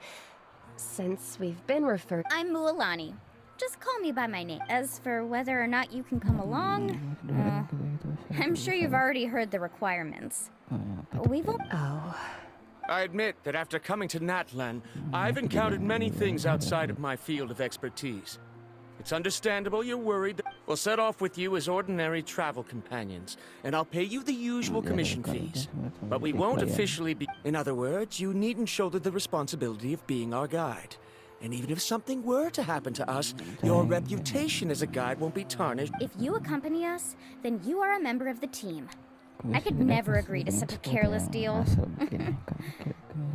Since we've been referred... I'm Mualani. Just call me by my name. As for whether or not you can come along, I'm sure you've already heard the requirements. We've all... Oh. I admit that after coming to Natlan, I've encountered many things outside of my field of expertise. It's understandable you're worried. We'll set off with you as ordinary travel companions, and I'll pay you the usual commission fees. But we won't officially be... In other words, you needn't shoulder the responsibility of being our guide. And even if something were to happen to us, your reputation as a guide won't be tarnished. If you accompany us, then you are a member of the team. I could never agree to such a careless deal.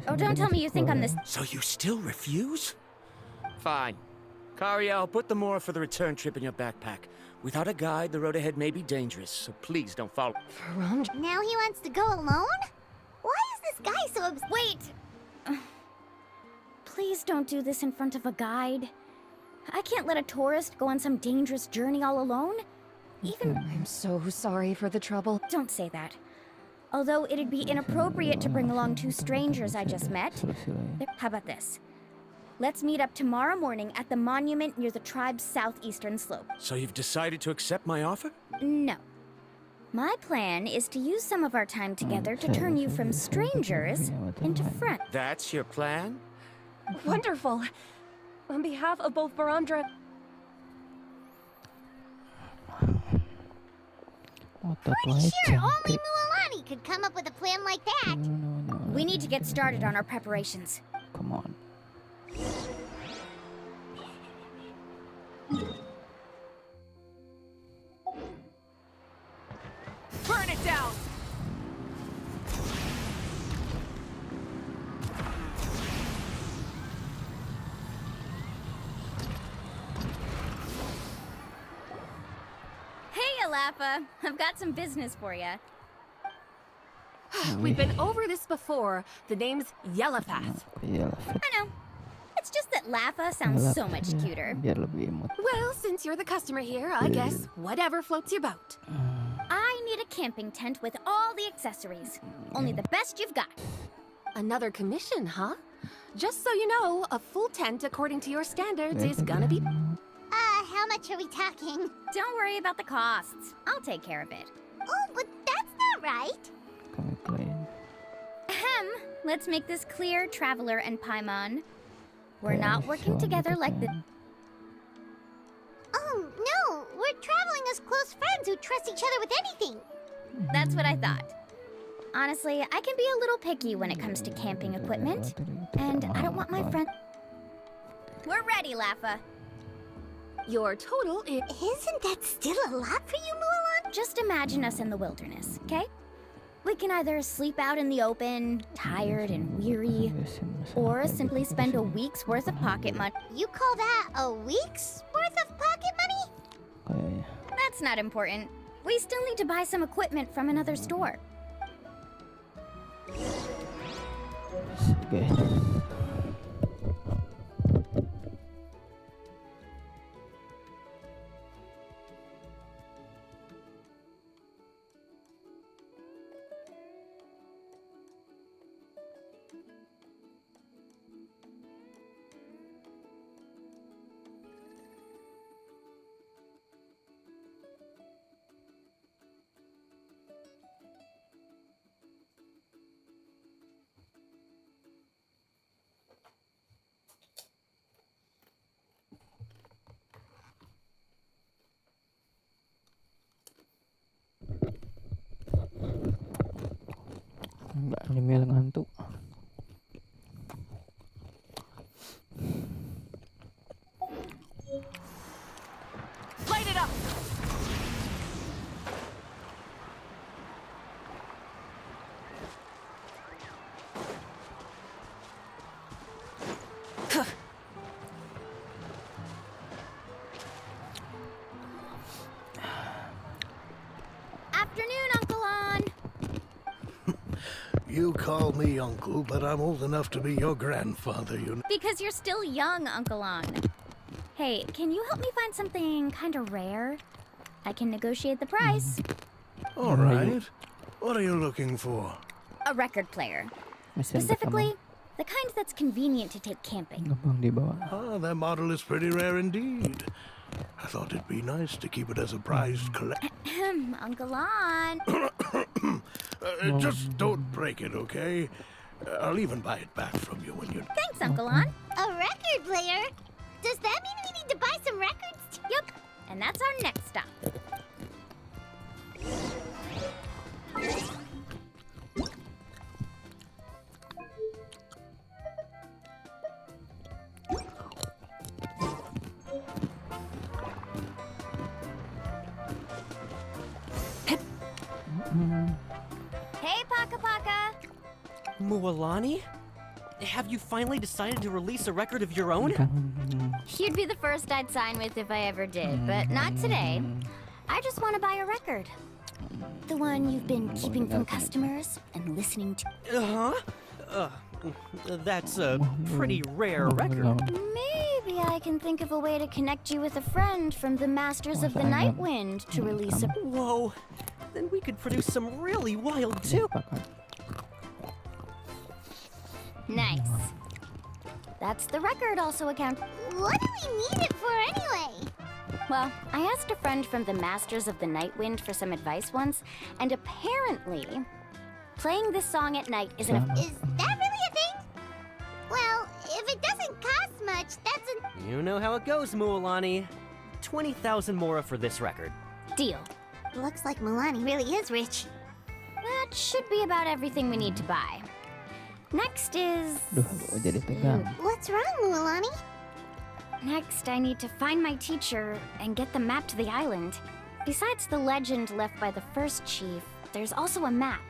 Oh, don't tell me you think I'm this... So you still refuse? Fine. Kariel, put the more for the return trip in your backpack. Without a guide, the road ahead may be dangerous, so please don't follow. Now he wants to go alone? Why is this guy so Wait! Please don't do this in front of a guide. I can't let a tourist go on some dangerous journey all alone. Even... I'm so sorry for the trouble. Don't say that. Although it'd be inappropriate to bring along two strangers I just met. How about this? Let's meet up tomorrow morning at the monument near the tribe's southeastern slope. So you've decided to accept my offer? No. My plan is to use some of our time together to turn you from strangers into friends. That's your plan? Wonderful. On behalf of both Varamdra... Pretty sure only Mualani could come up with a plan like that. We need to get started on our preparations. Come on. Burn it down! Hey, Alafa. I've got some business for you. We've been over this before. The name's Yellowpath. I know. It's just that Lafa sounds so much cuter. Well, since you're the customer here, I guess whatever floats your boat. I need a camping tent with all the accessories. Only the best you've got. Another commission, huh? Just so you know, a full tent according to your standards is gonna be... How much are we talking? Don't worry about the costs. I'll take care of it. Oh, but that's not right. Kami klien. Ahem. Let's make this clear, Traveler and Paimon. We're not working together like the... Oh, no. We're traveling as close friends who trust each other with anything. That's what I thought. Honestly, I can be a little picky when it comes to camping equipment. And I don't want my friend... We're ready, Laffa. Your total is... Isn't that still a lot for you, Mulan? Just imagine us in the wilderness, okay? We can either sleep out in the open, tired and weary, or simply spend a week's worth of pocket money. You call that a week's worth of pocket money? Kayaknya. That's not important. We still need to buy some equipment from another store. Sige. Enggak nyemil ngantuk. Light it up! Afternoon, Uncle On. You call me uncle, but I'm old enough to be your grandfather, you know. Because you're still young, Uncle On. Hey, can you help me find something kind of rare? I can negotiate the price. All right. What are you looking for? A record player. Specifically, the kind that's convenient to take camping. Gampang dibawa. Ah, that model is pretty rare indeed. I thought it'd be nice to keep it as a prized collection. Uncle On. Just don't break it, okay? I'll even buy it back from you when you're... Thanks, Uncle On. A record player? Does that mean we need to buy some records? Yep, and that's our next stop. Hey, Paka Paka! Mualani? Have you finally decided to release a record of your own? You'd be the first I'd sign with if I ever did, but not today. I just want to buy a record. The one you've been keeping from customers and listening to. That's a pretty rare record. Maybe I can think of a way to connect you with a friend from the Masters of the Night Wind to release a... Whoa, then we could produce some really wild too. Nice. That's the record also account. What do we need it for anyway? Well, I asked a friend from the Masters of the Night Wind for some advice once, and apparently, playing this song at night is an... Is that really a thing? Well, if it doesn't cost much, that's a... You know how it goes, Mualani. 20,000 mora for this record. Deal. Looks like Milani really is rich. That should be about everything we need to buy. Next is... What's wrong, Mualani? Next, I need to find my teacher and get the map to the island. Besides the legend left by the first chief, there's also a map.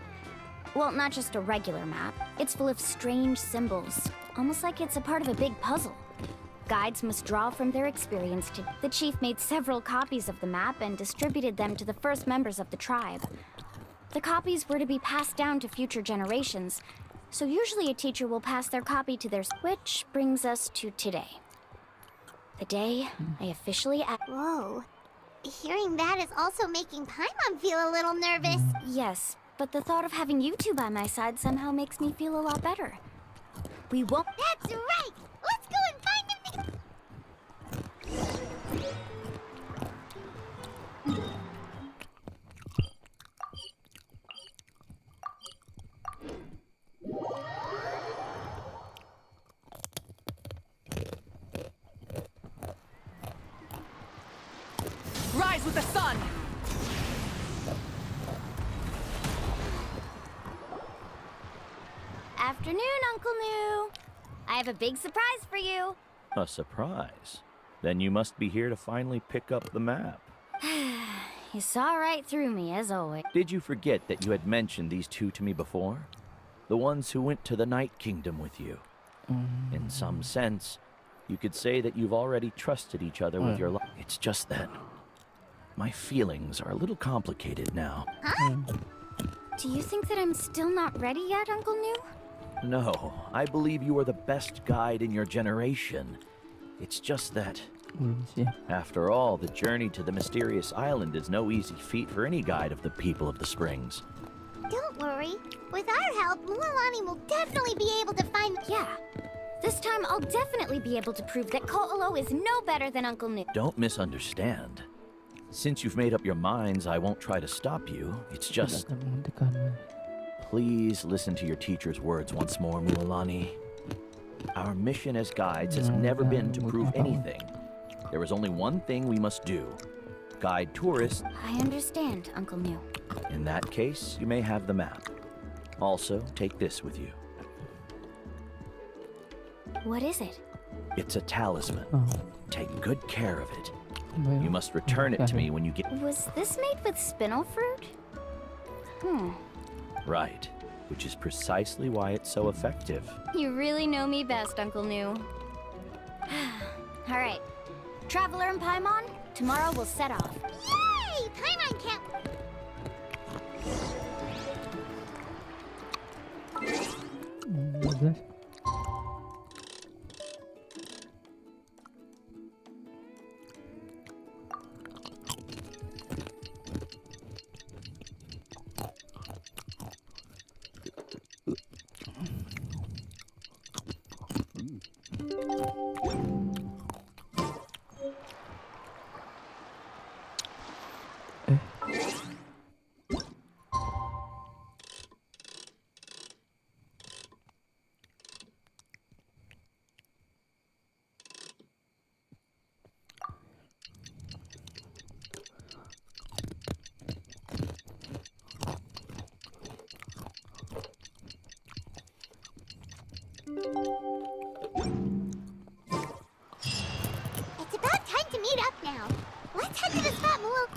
Well, not just a regular map. It's full of strange symbols, almost like it's a part of a big puzzle. Guides must draw from their experience. The chief made several copies of the map and distributed them to the first members of the tribe. The copies were to be passed down to future generations, so usually a teacher will pass their copy to their... Which brings us to today. The day I officially... Whoa. Hearing that is also making Paimon feel a little nervous. Yes, but the thought of having you two by my side somehow makes me feel a lot better. We won't— That's right! Let's go and find him! Rise with the sun! Afternoon, Uncle New. I have a big surprise for you. A surprise? Then you must be here to finally pick up the map. You saw right through me, as always. Did you forget that you had mentioned these two to me before? The ones who went to the Night Kingdom with you. In some sense, you could say that you've already trusted each other with your life. It's just that my feelings are a little complicated now. Huh? Do you think that I'm still not ready yet, Uncle New? No, I believe you are the best guide in your generation. It's just that, after all, the journey to the mysterious island is no easy feat for any guide of the people of the Springs. Don't worry. With our help, Mualani will definitely be able to find— Yeah. This time, I'll definitely be able to prove that Ko'olo is no better than Uncle New. Don't misunderstand. Since you've made up your minds, I won't try to stop you. It's just... Please listen to your teacher's words once more, Mualani. Our mission as guides has never been to prove anything. There is only one thing we must do. Guide tourists. I understand, Uncle New. In that case, you may have the map. Also, take this with you. What is it? It's a talisman. Take good care of it. You must return it to me when you get... Was this made with spinel fruit? Right. Which is precisely why it's so effective. You really know me best, Uncle New. All right. Traveler and Paimon, tomorrow we'll set off. Yay! Paimon can't— It's about time to meet up now. Let's head to the spot, Mual.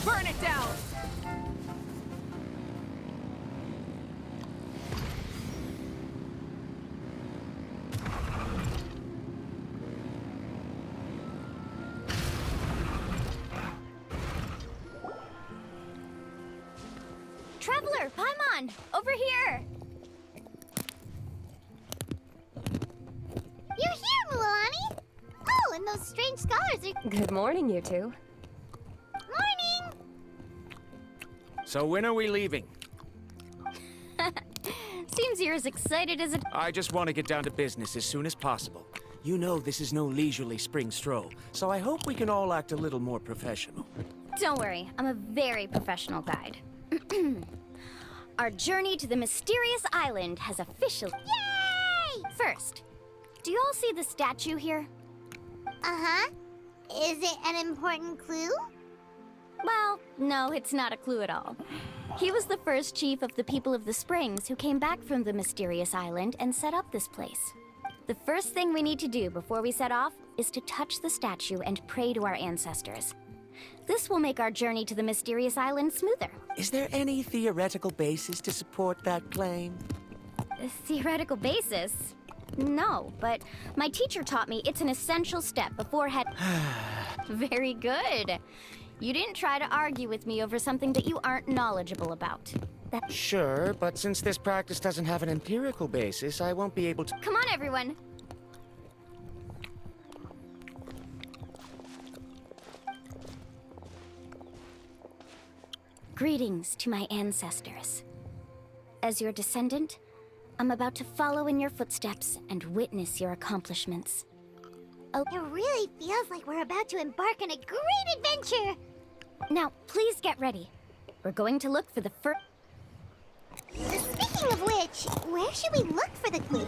Burn it down! Traveler, Paimon, over here! You're here, Mualani! Oh, and those strange scholars are— Good morning, you two. Morning! So when are we leaving? Seems you're as excited as a— I just want to get down to business as soon as possible. You know this is no leisurely spring stroll, so I hope we can all act a little more professional. Don't worry, I'm a very professional guide. Our journey to the mysterious island has officially... Yay! First, do you all see the statue here? Uh-huh. Is it an important clue? Well, no, it's not a clue at all. He was the first chief of the people of the Springs who came back from the mysterious island and set up this place. The first thing we need to do before we set off is to touch the statue and pray to our ancestors. This will make our journey to the mysterious island smoother. Is there any theoretical basis to support that claim? A theoretical basis? No, but my teacher taught me it's an essential step before head... Very good. You didn't try to argue with me over something that you aren't knowledgeable about. Sure, but since this practice doesn't have an empirical basis, I won't be able to... Come on, everyone. Greetings to my ancestors. As your descendant, I'm about to follow in your footsteps and witness your accomplishments. Oh, it really feels like we're about to embark on a great adventure! Now, please get ready. We're going to look for the first... Speaking of which, where should we look for the clue?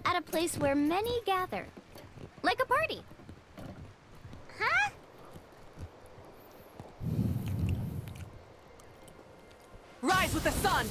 At a place where many gather. Like a party. Huh? Rise with the sun!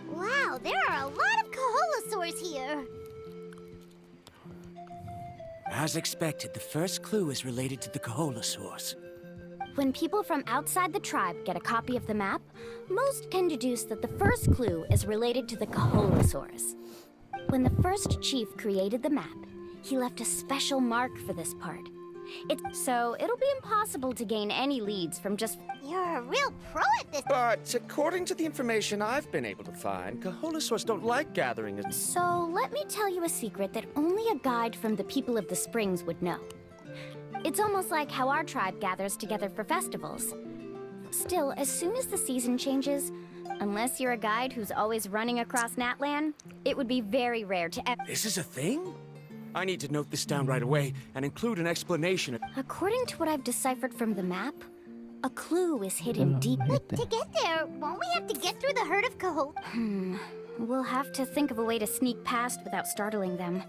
Wow, there are a lot of Kaholosaurs here! As expected, the first clue is related to the Kaholosaurs. When people from outside the tribe get a copy of the map, most can deduce that the first clue is related to the Kaholosaurs. When the first chief created the map, he left a special mark for this part. So it'll be impossible to gain any leads from just... You're a real pro at this. But according to the information I've been able to find, Kaholosaurs don't like gathering as... So let me tell you a secret that only a guide from the people of the Springs would know. It's almost like how our tribe gathers together for festivals. Still, as soon as the season changes, unless you're a guide who's always running across Natlan, it would be very rare to ever... This is a thing? I need to note this down right away and include an explanation. According to what I've deciphered from the map, a clue is hidden deep... But to get there, won't we have to get through the herd of Kahol? We'll have to think of a way to sneak past without startling them.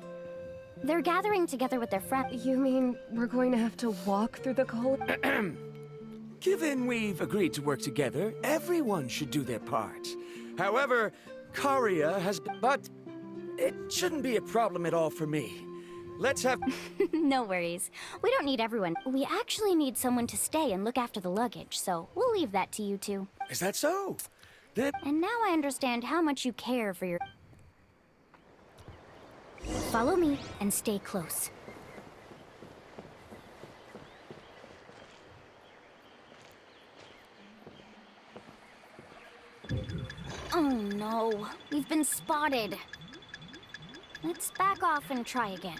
They're gathering together with their friends. You mean we're going to have to walk through the Kahol? Given we've agreed to work together, everyone should do their part. However, Karia has... But it shouldn't be a problem at all for me. Let's have... No worries. We don't need everyone. We actually need someone to stay and look after the luggage, so we'll leave that to you two. Is that so? Then... And now I understand how much you care for your... Follow me and stay close. Oh no, we've been spotted. Let's back off and try again.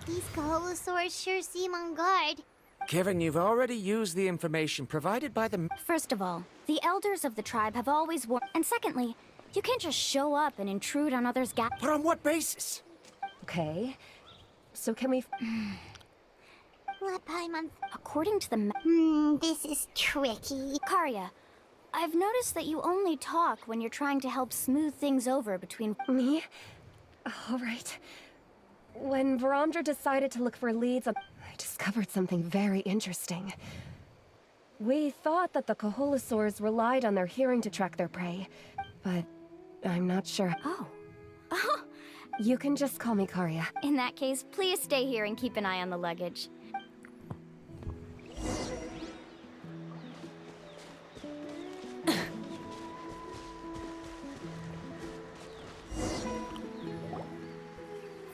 These Kaholosaurs sure seem on guard. Kevin, you've already used the information provided by the... First of all, the elders of the tribe have always warned... And secondly, you can't just show up and intrude on others' gap... But on what basis? Okay. So can we... What, Paimon? According to the... This is tricky. Karia, I've noticed that you only talk when you're trying to help smooth things over between... Me? All right. When Varamdra decided to look for leads, I discovered something very interesting. We thought that the Kaholosaurs relied on their hearing to track their prey, but I'm not sure. Oh, You can just call me Karya. In that case, please stay here and keep an eye on the luggage.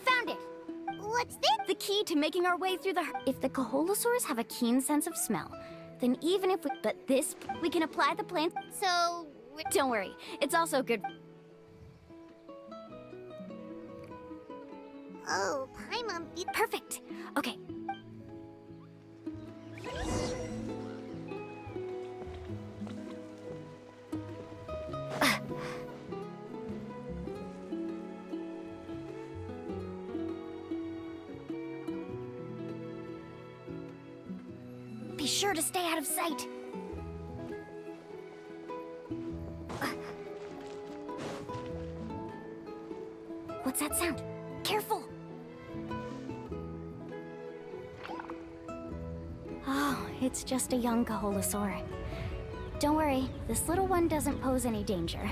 Found it! What's this? The key to making our way through the... If the Kaholosaurs have a keen sense of smell, then even if we... But this... We can apply the plant... So... Don't worry, it's also good... Oh, Paimon... Perfect! Okay. Be sure to stay out of sight. What's that sound? Careful! Oh, it's just a young Kaholosaur. Don't worry, this little one doesn't pose any danger.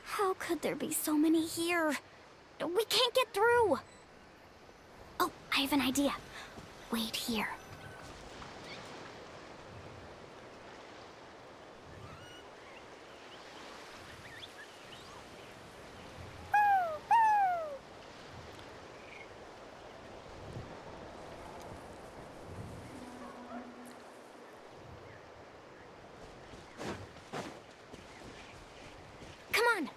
How could there be so many here? We can't get through! Oh, I have an idea. Wait here. Come on!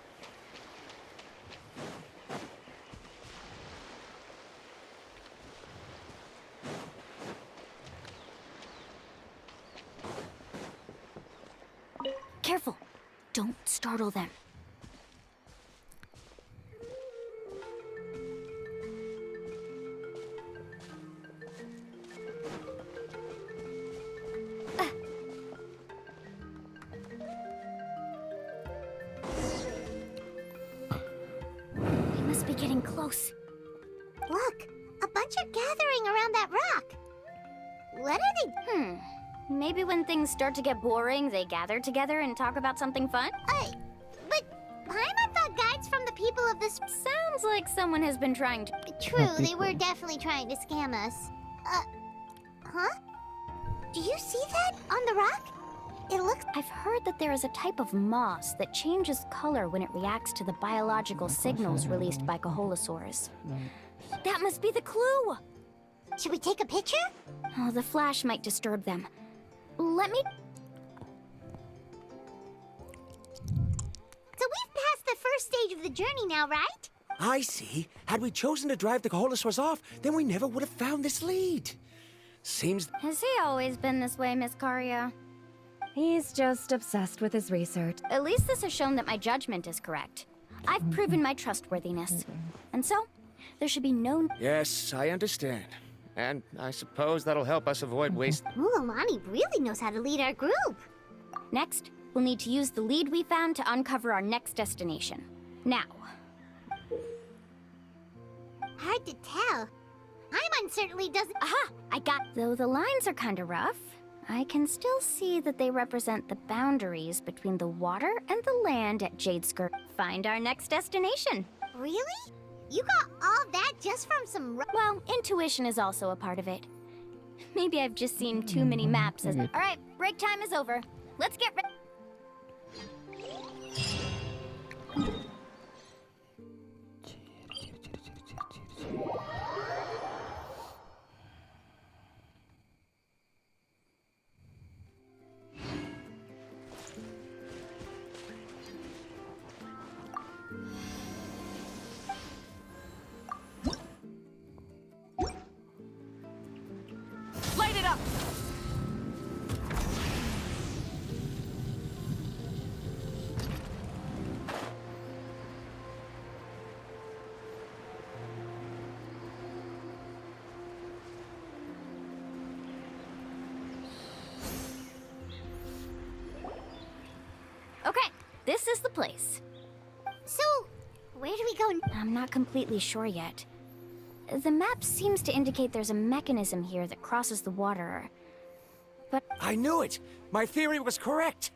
Careful! Don't startle them. We must be getting close. Look! A bunch are gathering around that rock! What are they... Maybe when things start to get boring, they gather together and talk about something fun? But Paimon thought guides from the people of this... Sounds like someone has been trying to... True, they were definitely trying to scam us. Huh? Do you see that on the rock? It looks... I've heard that there is a type of moss that changes color when it reacts to the biological signals released by Kaholosaurs. That must be the clue! Should we take a picture? Oh, the flash might disturb them. Let me... So we've passed the first stage of the journey now, right? I see. Had we chosen to drive the Kaholosaurs off, then we never would have found this lead. Seems... Has he always been this way, Miss Karya? He's just obsessed with his research. At least this has shown that my judgment is correct. I've proven my trustworthiness. And so, there should be no... Yes, I understand. And I suppose that'll help us avoid waste... Ooh, Alani really knows how to lead our group. Next, we'll need to use the lead we found to uncover our next destination. Now. Hard to tell. Paimon certainly doesn't... Aha! I got... Though the lines are kinda rough, I can still see that they represent the boundaries between the water and the land at Skirk. Find our next destination. Really? You got all that just from some... Well, intuition is also a part of it. Maybe I've just seen too many maps as... Alright, break time is over. Let's get ready. Light it up! this is the place. So, where do we go? I'm not completely sure yet. The map seems to indicate there's a mechanism here that crosses the water. But I knew it! My theory was correct!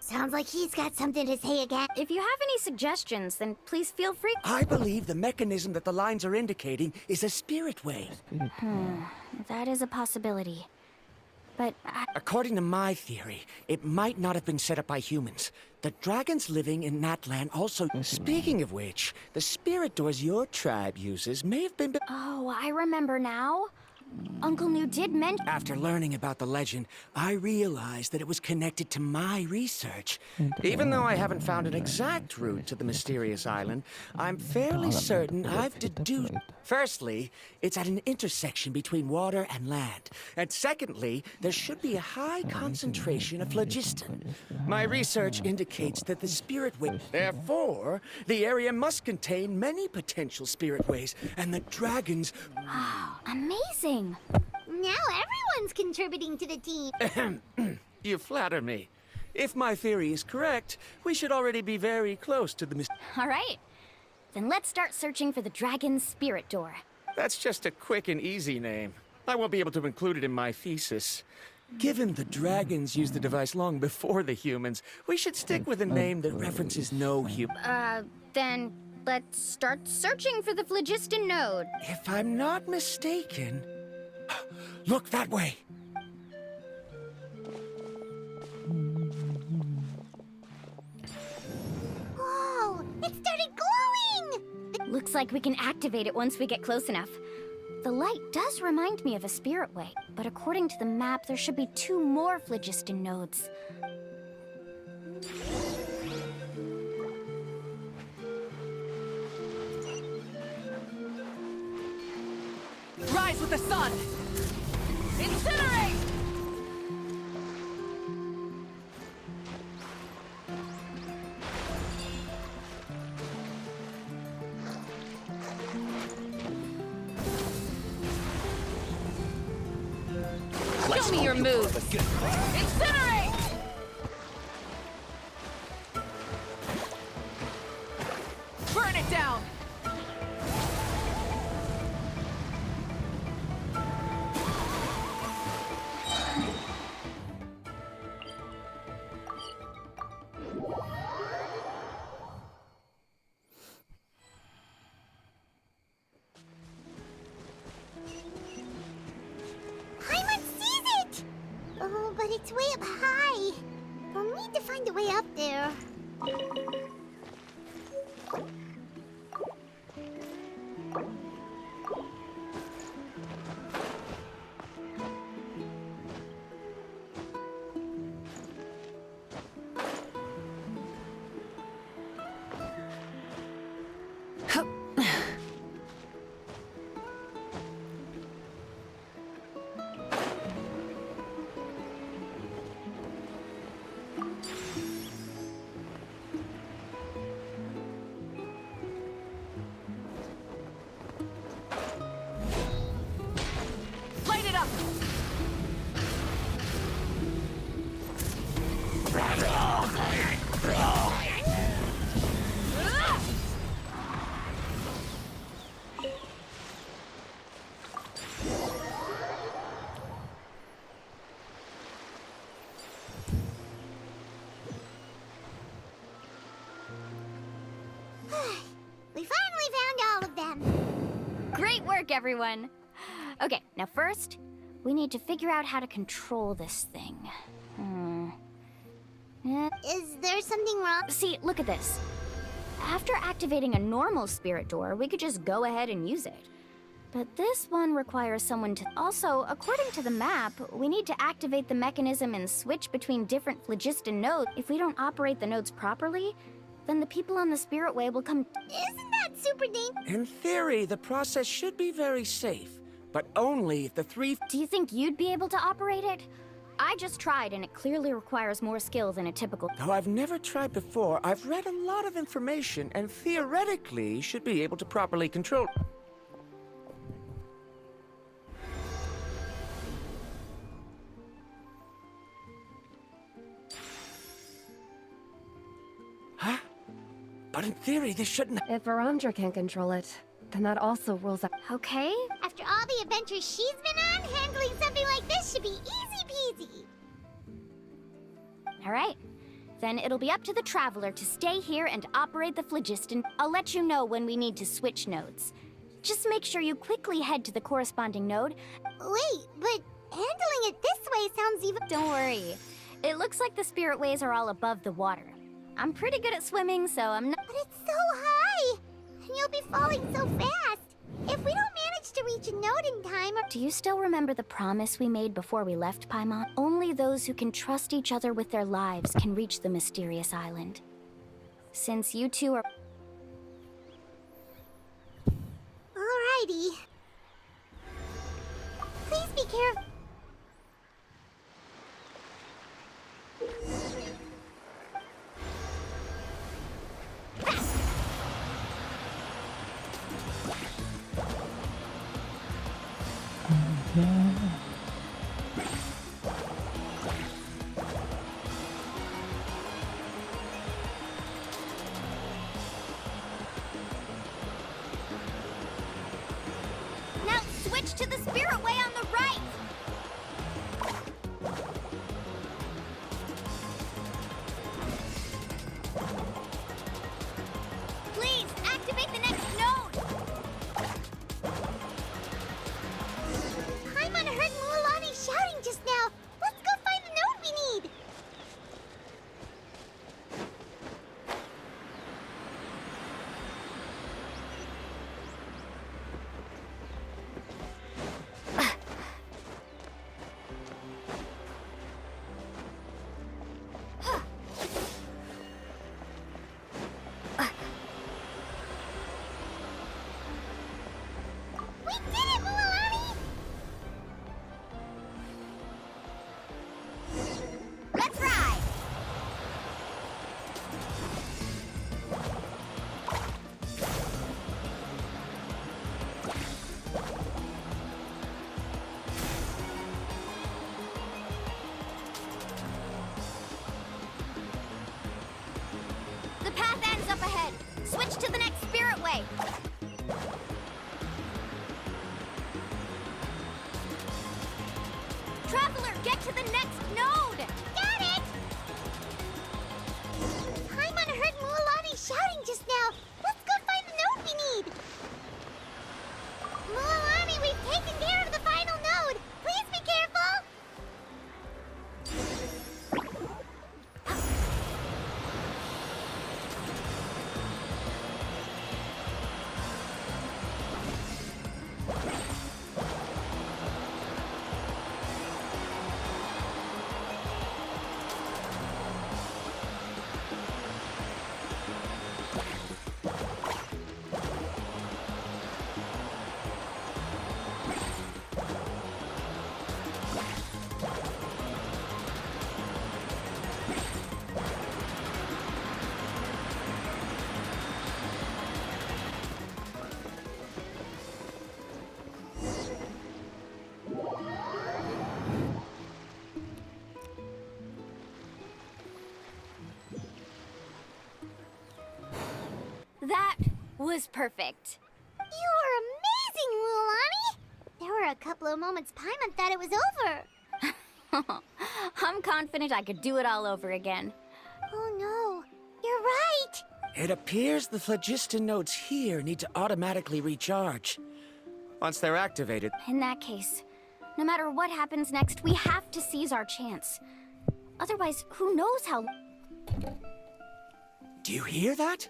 Sounds like he's got something to say again. if you have any suggestions, then please feel free. I believe the mechanism that the lines are indicating is a spirit way. That is a possibility. But According to my theory, it might not have been set up by humans. The dragons living in Natlan also... Speaking of which, the spirit doors your tribe uses may have been... Oh, I remember now. Uncle New did mention... After learning about the legend, I realized that it was connected to my research. Even though I haven't found an exact route to the mysterious island, I'm fairly certain I've deduced... Firstly, it's at an intersection between water and land. And secondly, there should be a high concentration of phlogiston. My research indicates that the spirit way... Therefore, the area must contain many potential spirit ways, and the dragons... Amazing! Now everyone's contributing to the team. You flatter me. If my theory is correct, we should already be very close to the All right. Then let's start searching for the dragon's spirit door. That's just a quick and easy name. I won't be able to include it in my thesis. Given the dragons used the device long before the humans, we should stick with a name that references no human. Then let's start searching for the phlogiston node. If I'm not mistaken... Look that way! Whoa! It started glowing! Looks like we can activate it once we get close enough. The light does remind me of a spirit way, but according to the map, there should be 2 more phlogiston nodes. Rise with the sun! Incinerate! Show me your moves! Incinerate! Burn it down! But it's way up high. We'll need to find a way up there. Light it up! We finally found all of them. Great work, everyone! Okay, now first, we need to figure out how to control this thing. Is there something wrong? See, look at this. After activating a normal spirit door, we could just go ahead and use it. But this one requires someone to... Also, according to the map, we need to activate the mechanism and switch between different phlogiston nodes. If we don't operate the nodes properly, then the people on the spirit way will come... Isn't that super dangerous? In theory, the process should be very safe, but only if the 3... Do you think you'd be able to operate it? I just tried, and it clearly requires more skill than a typical... Though I've never tried before, I've read a lot of information and theoretically should be able to properly control... But in theory, this shouldn't... If Varamdra can't control it, then that also rules out. Okay. After all the adventures she's been on, handling something like this should be easy peasy. All right. Then it'll be up to the Traveler to stay here and operate the phlogiston. I'll let you know when we need to switch nodes. Just make sure you quickly head to the corresponding node. Wait, but handling it this way sounds even... Don't worry. It looks like the spirit ways are all above the water. I'm pretty good at swimming, so I'm not... But it's so high! And you'll be falling so fast! If we don't manage to reach a node in time... Do you still remember the promise we made before we left Paimon? Only those who can trust each other with their lives can reach the mysterious island. Since you two are... Alrighty. Please be careful. Now switch to the spirit way on the right! Please, activate the next node! Paimon heard Mualani shouting just now. Let's go find the node we need. We did it, Mualani! Let's ride! The path ends up ahead. Switch to the next spirit way. Traveler, get to the next node! Got it! Paimon heard Mualani shouting just now. Let's go find the node we need. Mualani, we've taken care of the final node. Please be careful. That was perfect. You are amazing, Mualani. There were a couple of moments Paimon thought it was over. I'm confident I could do it all over again. Oh no, you're right. It appears the phlogiston nodes here need to automatically recharge. Once they're activated... In that case, no matter what happens next, we have to seize our chance. Otherwise, who knows how... Do you hear that?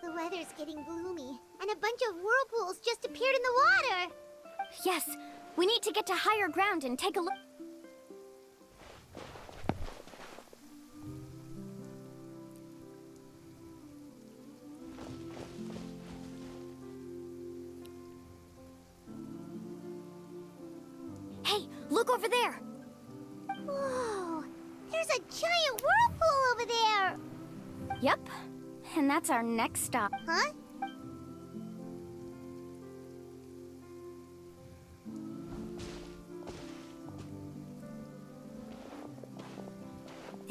The weather's getting gloomy, and a bunch of whirlpools just appeared in the water. Yes, we need to get to higher ground and take a look. Hey, look over there! Whoa, there's a giant whirlpool over there! Yep, and that's our next stop. Huh?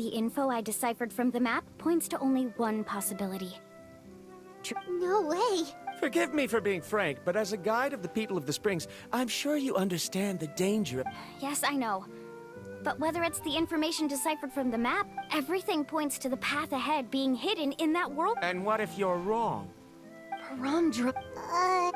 The info I deciphered from the map points to only one possibility. No way. Forgive me for being frank, but as a guide of the people of the Springs, I'm sure you understand the danger. Yes, I know. But whether it's the information deciphered from the map, everything points to the path ahead being hidden in that world. And what if you're wrong? Bromdra...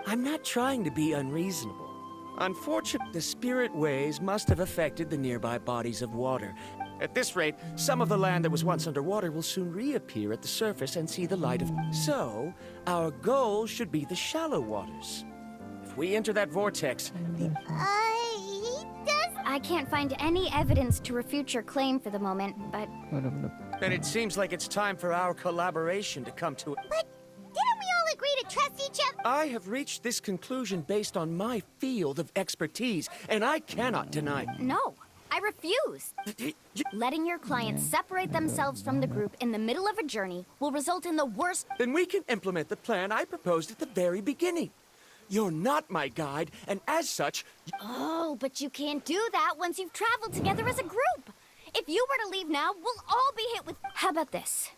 I'm not trying to be unreasonable. Unfortunately, the spirit waves must have affected the nearby bodies of water. At this rate, some of the land that was once underwater will soon reappear at the surface and see the light of... So, our goal should be the shallow waters. If we enter that vortex, he does... I can't find any evidence to refute your claim for the moment, but... Then it seems like it's time for our collaboration to come to... But didn't we all agree to trust each other? I have reached this conclusion based on my field of expertise, and I cannot deny it. No, I refuse. Letting your clients separate themselves from the group in the middle of a journey will result in the worst... Then we can implement the plan I proposed at the very beginning. You're not my guide, and as such... Oh, but you can't do that once you've traveled together as a group. If you were to leave now, we'll all be hit with... How about this?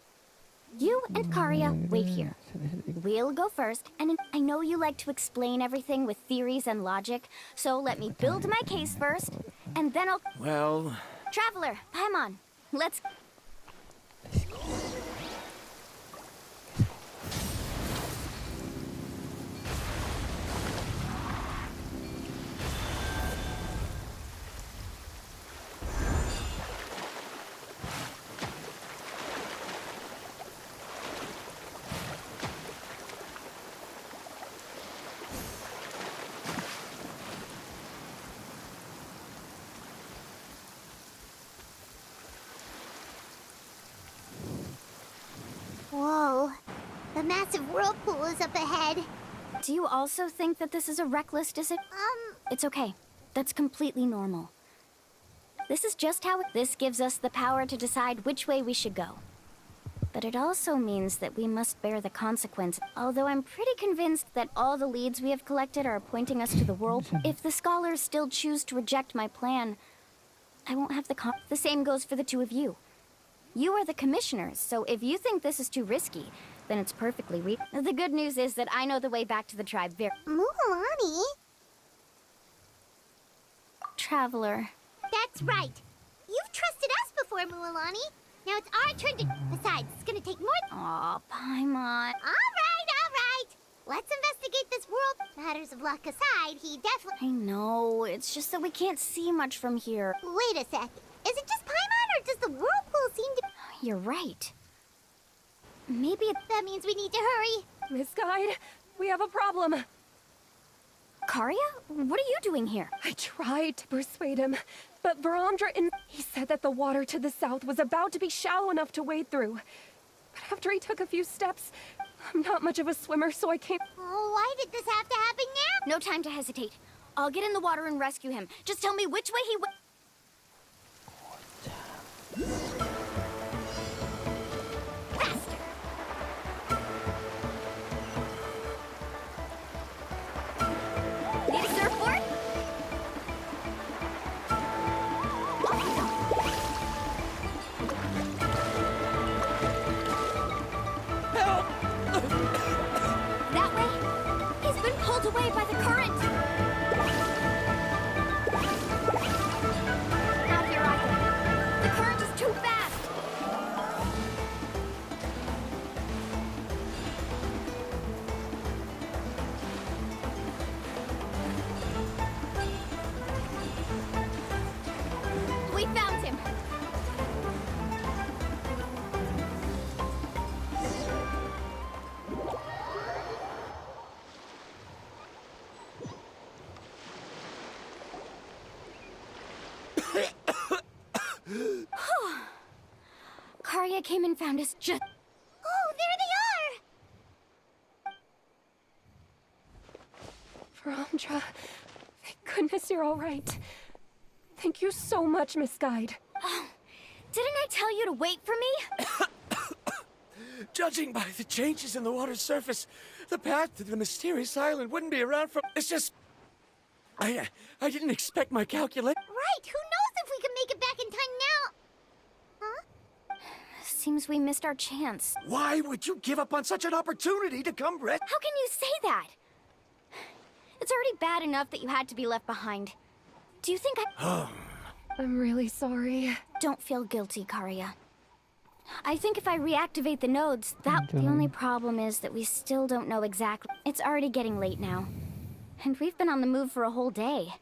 You and Karia wait here. We'll go first, and I know you like to explain everything with theories and logic, so let me build my case first, and then I'll... Well... Traveler, Paimon, let's... Whoa. The massive whirlpool is up ahead. Do you also think that this is a reckless decision? It's okay. That's completely normal. This is just how this gives us the power to decide which way we should go. But it also means that we must bear the consequence. Although I'm pretty convinced that all the leads we have collected are pointing us to the world. If the scholars still choose to reject my plan, I won't have the same goes for the two of you. You are the commissioners, so if you think this is too risky, then it's perfectly The good news is that I know the way back to the tribe very... Mualani? Traveler. That's right. You've trusted us before, Mualani. Now it's our turn to... Besides, it's gonna take more... Aw, Paimon. All right. Let's investigate this world. Matters of luck aside, he definitely... I know, it's just that we can't see much from here. Wait a sec. Is it just Paimon, or does the whirlpool seem to... You're right. Maybe That means we need to hurry. Miss Guide, we have a problem. Karia? What are you doing here? I tried to persuade him, but Verandra he said that the water to the south was about to be shallow enough to wade through. But after he took a few steps, I'm not much of a swimmer, so I can't... Oh, why did this have to happen now? No time to hesitate. I'll get in the water and rescue him. Just tell me which way he went. Need a surfboard? Help! That way? He's been pulled away by the current. Not here either. The current is too fast. We found him. Karia came and found us just... Oh, there they are! Verandra, thank goodness you're all right. Thank you so much, Miss Guide. Oh, didn't I tell you to wait for me? Judging by the changes in the water's surface, the path to the mysterious island wouldn't be around for... It's just... I didn't expect my calculate... Right, who knows if we can make it back in time now? Huh? Seems we missed our chance. Why would you give up on such an opportunity to come How can you say that? It's already bad enough that you had to be left behind. Do you think I'm really sorry. Don't feel guilty, Karia. I think if I reactivate the nodes, the only problem is that we still don't know exactly. It's already getting late now. And we've been on the move for a whole day.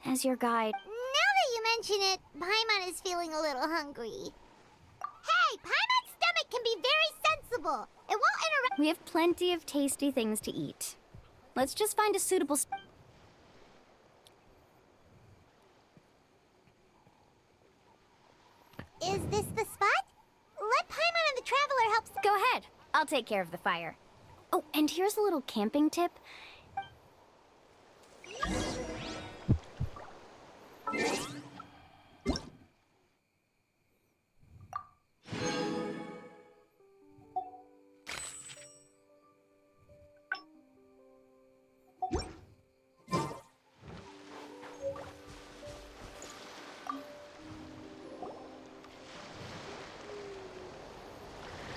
As your guide... Now that you mention it, Paimon is feeling a little hungry. Hey, Paimon's stomach can be very sensible. It won't interrupt. We have plenty of tasty things to eat. Let's just find a suitable... Is this the spot? Let Paimon and the Traveler help... Go ahead. I'll take care of the fire. Oh, and here's a little camping tip.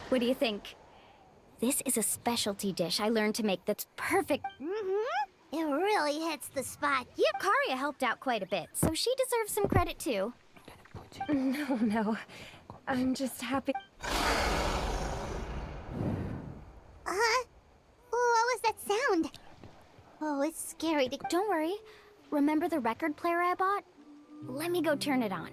What do you think? This is a specialty dish I learned to make that's perfect. It really hits the spot. Karia helped out quite a bit, so she deserves some credit too. No. I'm just happy. What was that sound? Oh, it's scary to... Don't worry. Remember the record player I bought? Let me go turn it on.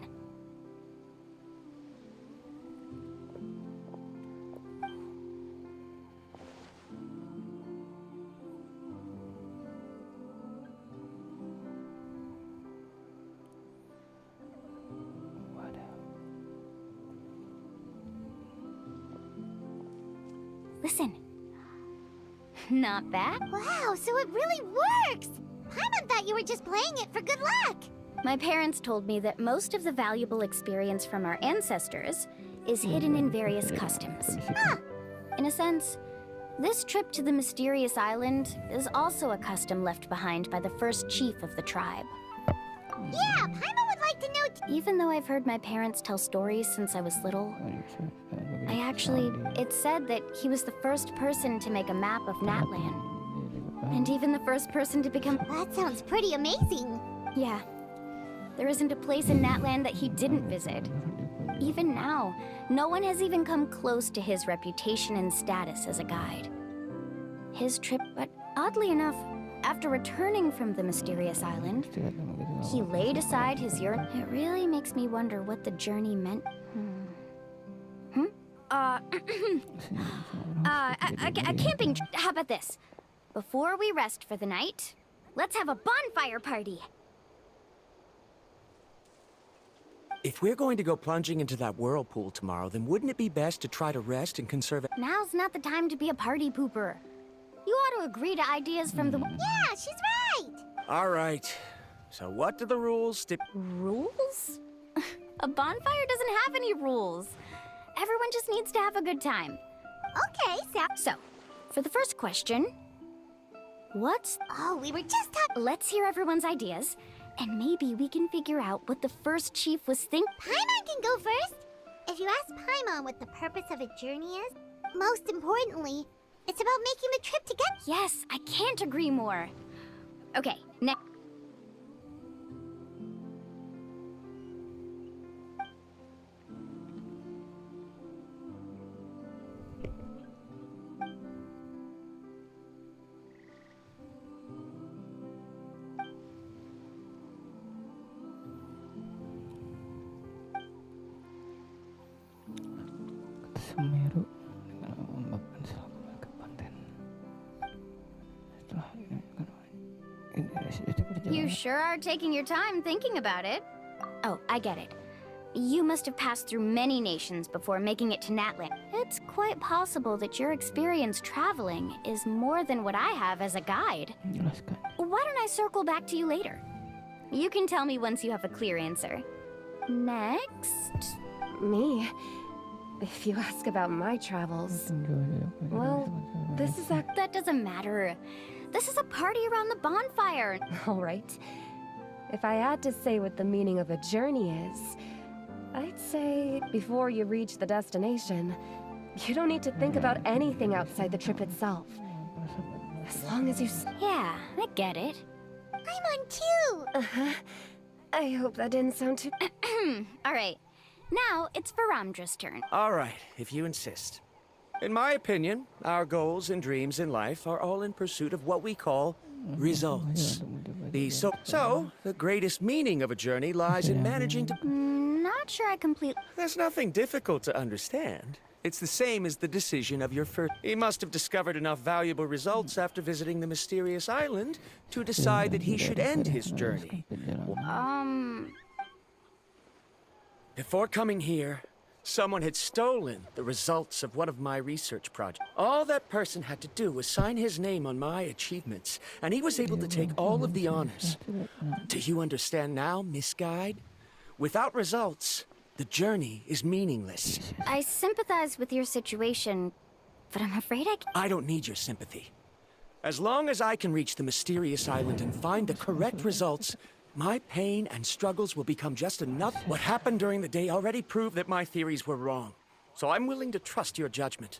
Listen. Not bad. Wow, so it really works! Paimon thought you were just playing it for good luck. My parents told me that most of the valuable experience from our ancestors is hidden in various customs. In a sense, this trip to the mysterious island is also a custom left behind by the first chief of the tribe. Yeah, Paimon would like to know... Even though I've heard my parents tell stories since I was little, it's said that he was the first person to make a map of Natlan. And even the first person to become... That sounds pretty amazing. Yeah. There isn't a place in Natlan that he didn't visit. Even now, no one has even come close to his reputation and status as a guide. His trip, but oddly enough, after returning from the mysterious island, he laid aside his urine. It really makes me wonder what the journey meant. A camping trip. How about this? Before we rest for the night, let's have a bonfire party. If we're going to go plunging into that whirlpool tomorrow, then wouldn't it be best to try to rest and conserve... Now's not the time to be a party pooper. You ought to agree to ideas from the... Yeah, she's right! All right. So what do the rules Rules? A bonfire doesn't have any rules. Everyone just needs to have a good time. Okay, So, for the first question... What's... Oh, we were just talking... Let's hear everyone's ideas, and maybe we can figure out what the first chief was thinking. Paimon can go first! If you ask Paimon what the purpose of a journey is, most importantly, it's about making the trip together. Yes, I can't agree more. Okay, next... Semeru dengan membabkan selaku mereka panten. Setelah ini You sure are taking your time thinking about it. Oh, I get it. You must have passed through many nations before making it to Natlan. It's quite possible that your experience traveling is more than what I have as a guide. Why don't I circle back to you later? You can tell me once you have a clear answer. Next? Me? If you ask about my travels... Well, this is That doesn't matter. This is a party around the bonfire. All right. If I had to say what the meaning of a journey is, I'd say before you reach the destination, you don't need to think about anything outside the trip itself. As long as you Yeah, I get it. I'm on too! Uh-huh. I hope that didn't sound too... Alright, now it's Varamdra's turn. All right, if you insist. In my opinion, our goals and dreams in life are all in pursuit of what we call results. So, the greatest meaning of a journey lies in managing to... Not sure I completely... There's nothing difficult to understand. It's the same as the decision of your first... He must have discovered enough valuable results after visiting the mysterious island to decide that he should end his journey. Before coming here, someone had stolen the results of one of my research projects. All that person had to do was sign his name on my achievements, and he was able to take all of the honors. Do you understand now, Miss Guide? Without results, the journey is meaningless. I sympathize with your situation, but I'm afraid I don't need your sympathy. As long as I can reach the mysterious island and find the correct results, my pain and struggles will become just enough. What happened during the day already proved that my theories were wrong. So I'm willing to trust your judgment.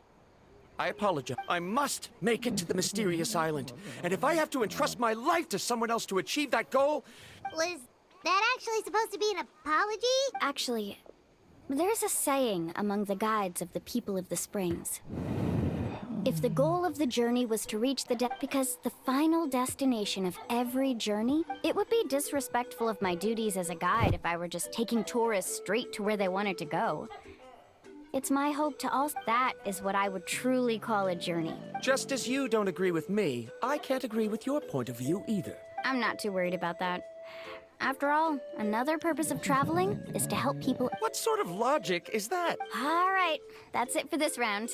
I apologize. I must make it to the mysterious island. And if I have to entrust my life to someone else to achieve that goal... Was that actually supposed to be an apology? Actually, there's a saying among the guides of the people of the springs. If the goal of the journey was to reach because the final destination of every journey, it would be disrespectful of my duties as a guide if I were just taking tourists straight to where they wanted to go. It's my hope to also... That is what I would truly call a journey. Just as you don't agree with me, I can't agree with your point of view either. I'm not too worried about that. After all, another purpose of traveling is to help people... What sort of logic is that? All right, that's it for this round.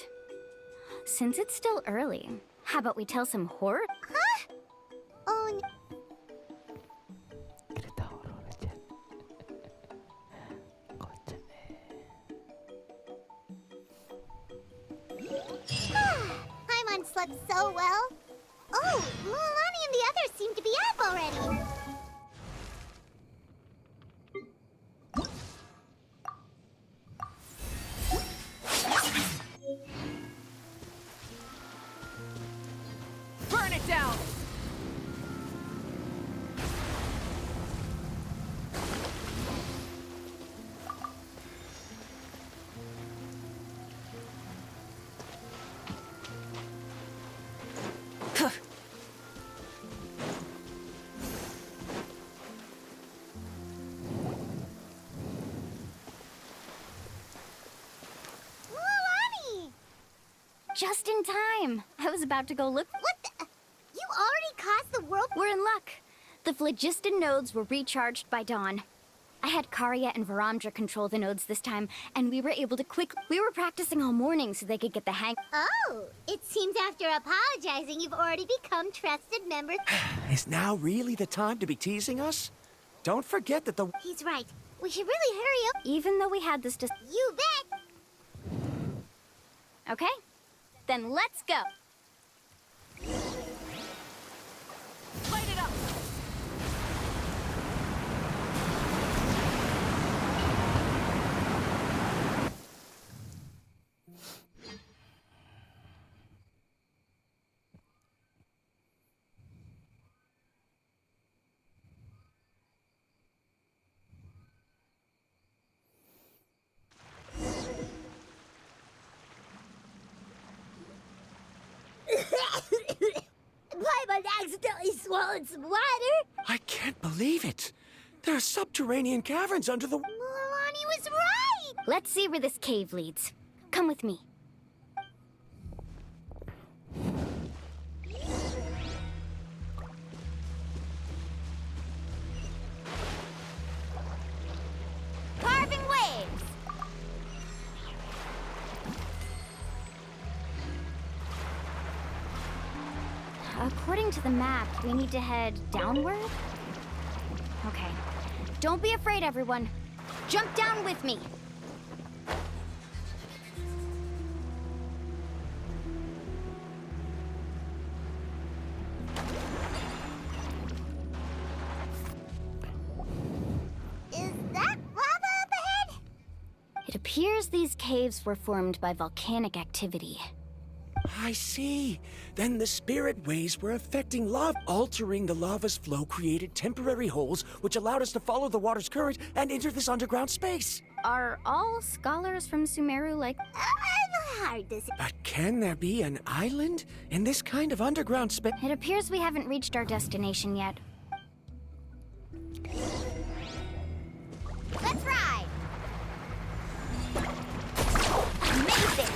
Since it's still early, how about we tell some horror? Huh? Oh, Paimon slept so well. Oh, Mualani and the others seem to be up already. Burn it down! Mualani! Just in time. I was about to go look... What the... You already caused the world... We're in luck. The phlogiston nodes were recharged by dawn. I had Karya and Varamdra control the nodes this time, and we were able to We were practicing all morning so they could get the hang... Oh, it seems after apologizing, you've already become trusted members... Is now really the time to be teasing us? Don't forget that the... He's right. We should really hurry up. Even though we had this You bet! Okay, then let's go. Light it up! Paimon accidentally swallowed some water. I can't believe it. There are subterranean caverns under the... Mualani was right! Let's see where this cave leads. Come with me. Carving waves! According to the map, we need to head downward? Okay. Don't be afraid, everyone. Jump down with me. Is that lava up ahead? It appears these caves were formed by volcanic activity. I see. Then the spirit waves were affecting lava. Altering the lava's flow created temporary holes, which allowed us to follow the water's current and enter this underground space. Are all scholars from Sumeru like... Hard to say. But can there be an island in this kind of underground space? It appears we haven't reached our destination yet. Let's ride! Amazing!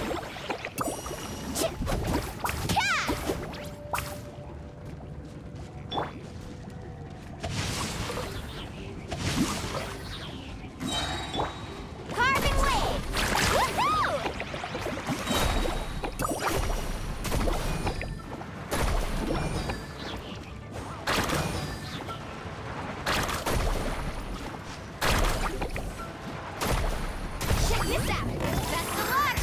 Carbon wave! Woohoo! Check this out! Best of luck!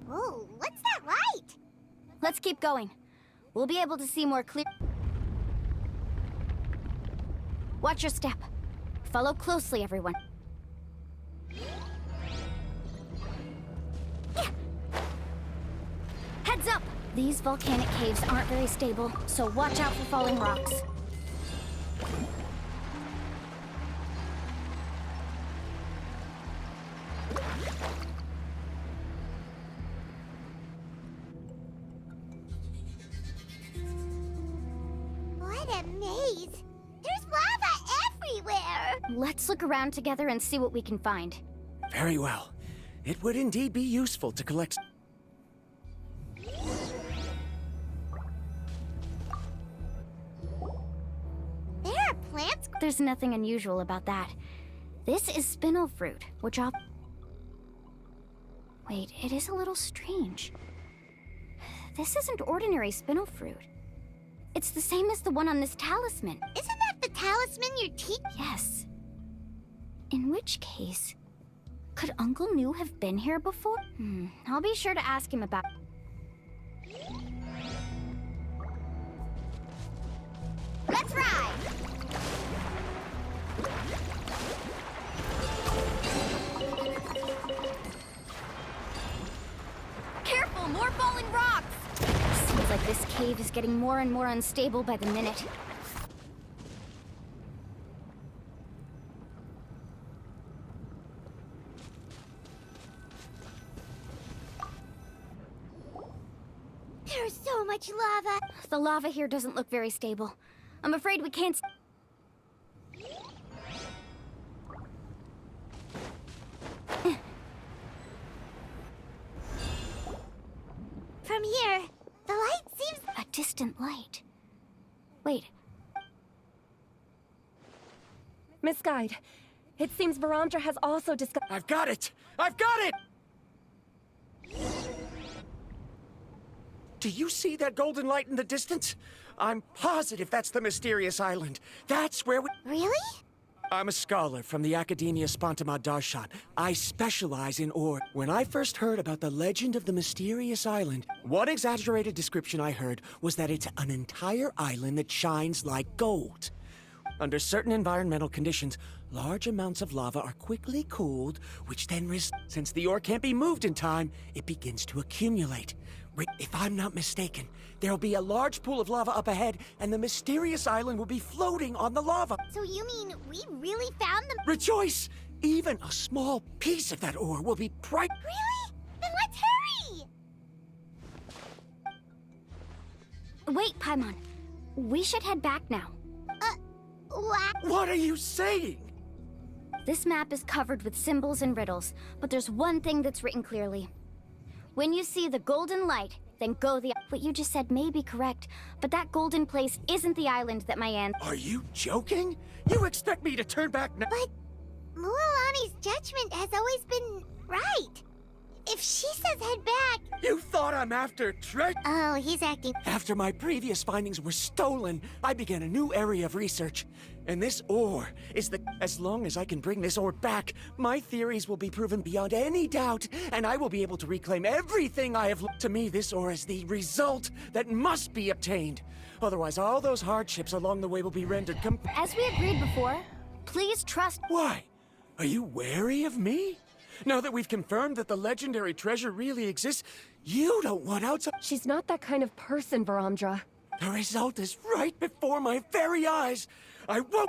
Whoa, what's that light? Let's keep going. We'll be able to see more clear... Watch your step. Follow closely, everyone. Heads up! These volcanic caves aren't very stable, so watch out for falling rocks. What a maze! There's lava everywhere! Let's look around together and see what we can find. Very well. It would indeed be useful to collect... There are plants. There's nothing unusual about that. This is spinel fruit, which I'll... Wait, it is a little strange. This isn't ordinary spinel fruit. It's the same as the one on this talisman. Isn't that the talisman your teeth? Yes. In which case, could Uncle New have been here before? I'll be sure to ask him about... Let's ride! Careful, more falling rocks! Seems like this cave is getting more and more unstable by the minute. There's so much lava. The lava here doesn't look very stable. I'm afraid we can't... From here, the light seems... A distant light. Wait. Miss Guide, it seems Varamdra has also discovered... I've got it! I've got it! Do you see that golden light in the distance? I'm positive that's the mysterious island. That's where we... Really? I'm a scholar from the Academia Spontima Darshan. I specialize in ore. When I first heard about the legend of the mysterious island, one exaggerated description I heard was that it's an entire island that shines like gold. Under certain environmental conditions, large amounts of lava are quickly cooled, which then since the ore can't be moved in time, it begins to accumulate. If I'm not mistaken, there'll be a large pool of lava up ahead, and the mysterious island will be floating on the lava. So you mean we really found them? Rejoice! Even a small piece of that ore will be bright. Really? Then let's hurry! Wait, Paimon. We should head back now. What? What are you saying? This map is covered with symbols and riddles, but there's one thing that's written clearly. When you see the golden light, then go the... What you just said may be correct, but that golden place isn't the island that my aunt... Are you joking? You expect me to turn back now? But Mualani's judgment has always been right. If she says head back... You thought I'm after treasure? Oh, he's acting... After my previous findings were stolen, I began a new area of research. And this ore is the... As long as I can bring this ore back, my theories will be proven beyond any doubt, and I will be able to reclaim everything I have... To me, this ore is the result that must be obtained. Otherwise, all those hardships along the way will be rendered As we agreed before, please trust... Why? Are you wary of me? Now that we've confirmed that the legendary treasure really exists, you don't want outside... She's not that kind of person, Varamdra. The result is right before my very eyes. I won't...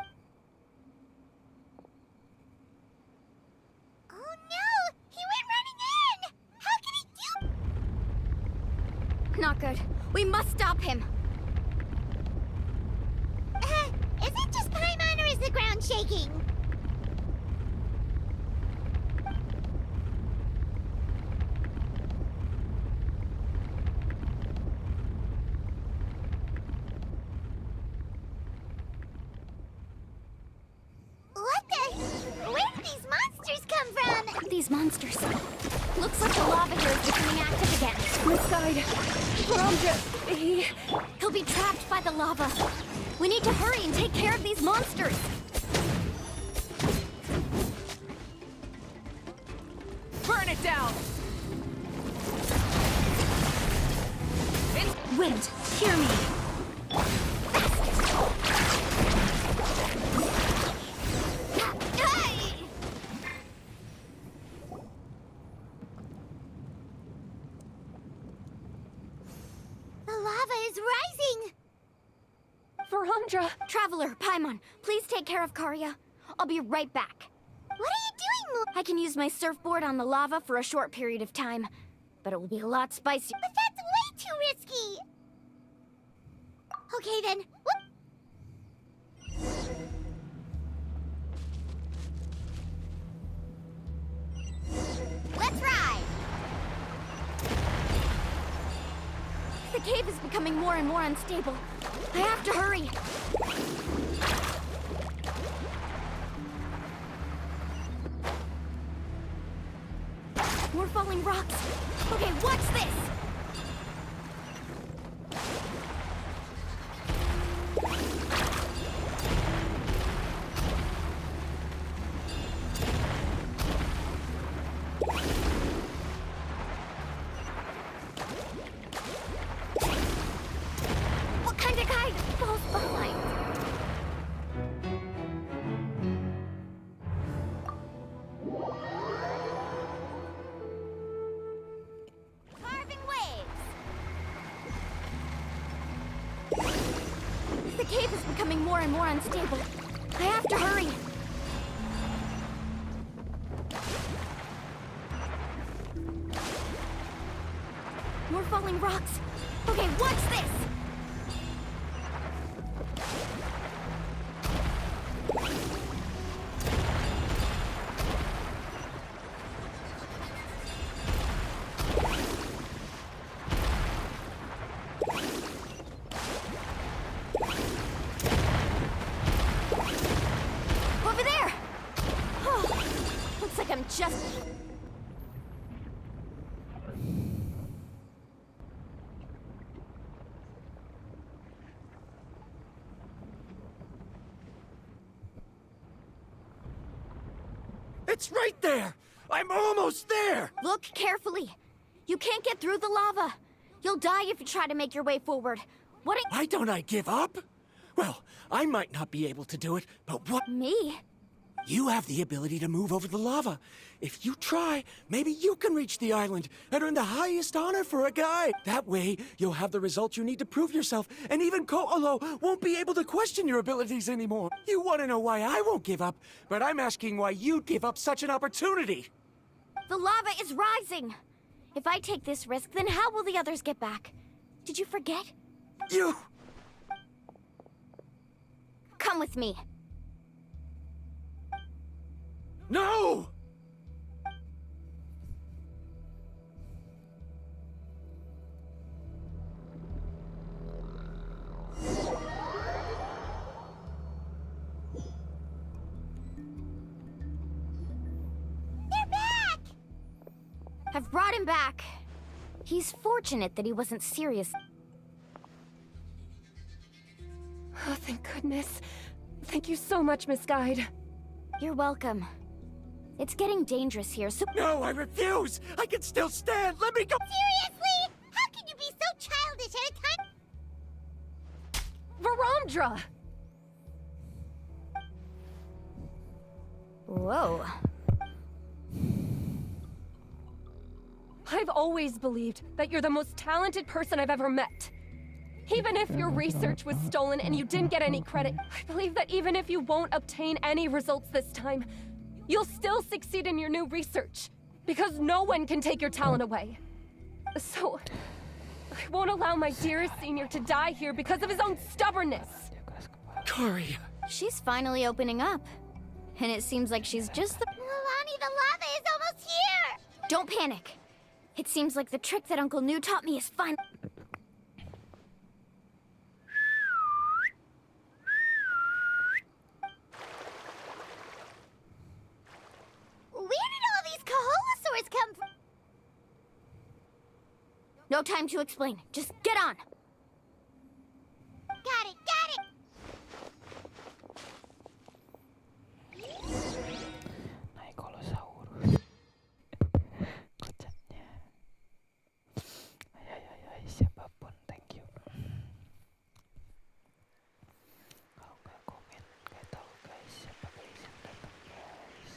Oh no! He went running in! How can he do... Not good. We must stop him. Is it just Paimon or is the ground shaking? Where did these monsters come from? These monsters. Looks like the lava here is becoming active again. Misguide. Varamdra, He'll be trapped by the lava. We need to hurry and take care of these monsters. Burn it down! Wind, hear me. Varamdra! Traveler, Paimon, please take care of Karya. I'll be right back. What are you doing, I can use my surfboard on the lava for a short period of time, but it will be a lot spicier. But that's way too risky! Okay then, let's ride! The cave is becoming more and more unstable. I have to hurry. More falling rocks. Okay, watch this! What kind of guy falls behind? Carving waves! The cave is becoming more and more unstable. I have to hurry. More falling rocks. Okay, watch this! Over there! Oh, looks like I'm just... It's right there! I'm almost there! Look carefully. You can't get through the lava. You'll die if you try to make your way forward. Why don't I give up? Well, I might not be able to do it, but what? Me? You have the ability to move over the lava. If you try, maybe you can reach the island and earn the highest honor for a guy. That way, you'll have the results you need to prove yourself, and even Ko'olo won't be able to question your abilities anymore. You want to know why I won't give up, but I'm asking why you'd give up such an opportunity. The lava is rising. If I take this risk, then how will the others get back? Did you forget? You... Come with me. No! They're back! I've brought him back. He's fortunate that he wasn't serious. Oh, thank goodness. Thank you so much, Miss Guide. You're welcome. It's getting dangerous here, so— No, I refuse! I can still stand! Let me go! Seriously? How can you be so childish at a time? Varamdra! Whoa. I've always believed that you're the most talented person I've ever met. Even if your research was stolen and you didn't get any credit, I believe that even if you won't obtain any results this time, you'll still succeed in your new research. Because no one can take your talent away. So, I won't allow my dearest senior to die here because of his own stubbornness. Kari. She's finally opening up. And it seems like she's just the— Milani, the lava is almost here! Don't panic. It seems like the trick that Uncle New taught me is fine. Where did all these Kaholosaurs come from? No time to explain. Just get on. Got it, got it! Naikolosaurus. Kocaknya. Ay, siapapun, thank you. Kalau nggak komen, nggak tahu guys siapa guys yang datang guys.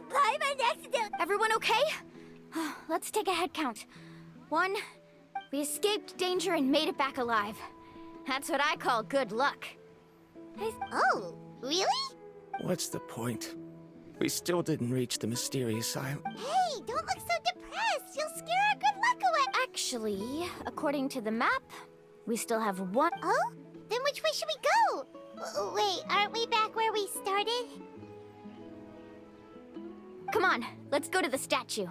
By my accident! Everyone okay? Let's take a head count. 1, we escaped danger and made it back alive. That's what I call good luck. Oh, really? What's the point? We still didn't reach the mysterious island. Hey, don't look so depressed. You'll scare our good luck away. Actually, according to the map, we still have 1. Oh? Then which way should we go? Wait, aren't we back where we started? Come on, let's go to the statue.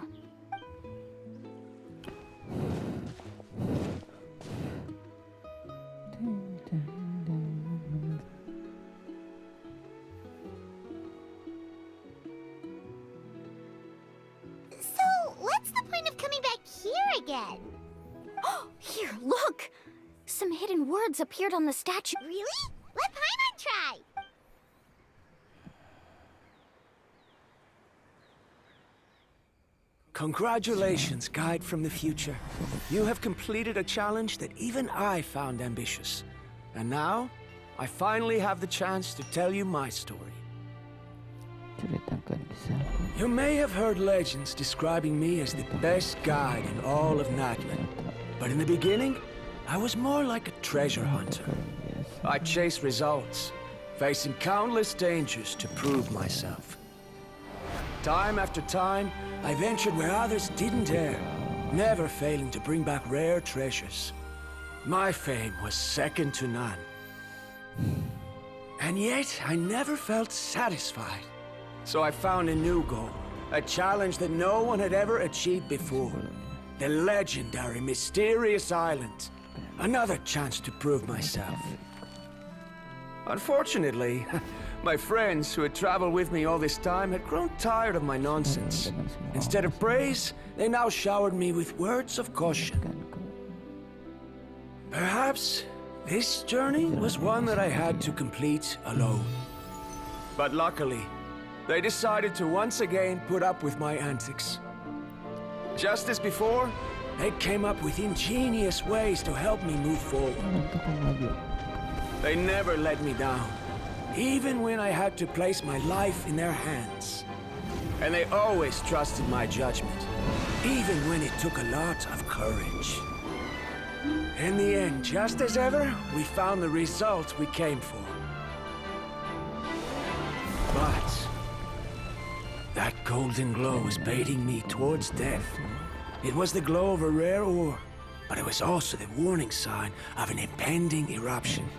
So, what's the point of coming back here again? Here, look! Some hidden words appeared on the statue. Really? Let Paimon try! Congratulations, guide from the future. You have completed a challenge that even I found ambitious. And now, I finally have the chance to tell you my story. Ceritakan kisahku. You may have heard legends describing me as the best guide in all of Natlan. But in the beginning, I was more like a treasure hunter. I chased results, facing countless dangers to prove myself. Time after time, I ventured where others didn't dare, never failing to bring back rare treasures. My fame was second to none. And yet, I never felt satisfied. So I found a new goal, a challenge that no one had ever achieved before. The legendary Mysterious Island. Another chance to prove myself. Unfortunately, my friends who had traveled with me all this time had grown tired of my nonsense. Instead of praise, they now showered me with words of caution. Perhaps this journey was one that I had to complete alone. But luckily, they decided to once again put up with my antics. Just as before, they came up with ingenious ways to help me move forward. They never let me down, even when I had to place my life in their hands. And they always trusted my judgment, even when it took a lot of courage. In the end, just as ever, we found the result we came for. But that golden glow was baiting me towards death. It was the glow of a rare ore, but it was also the warning sign of an impending eruption.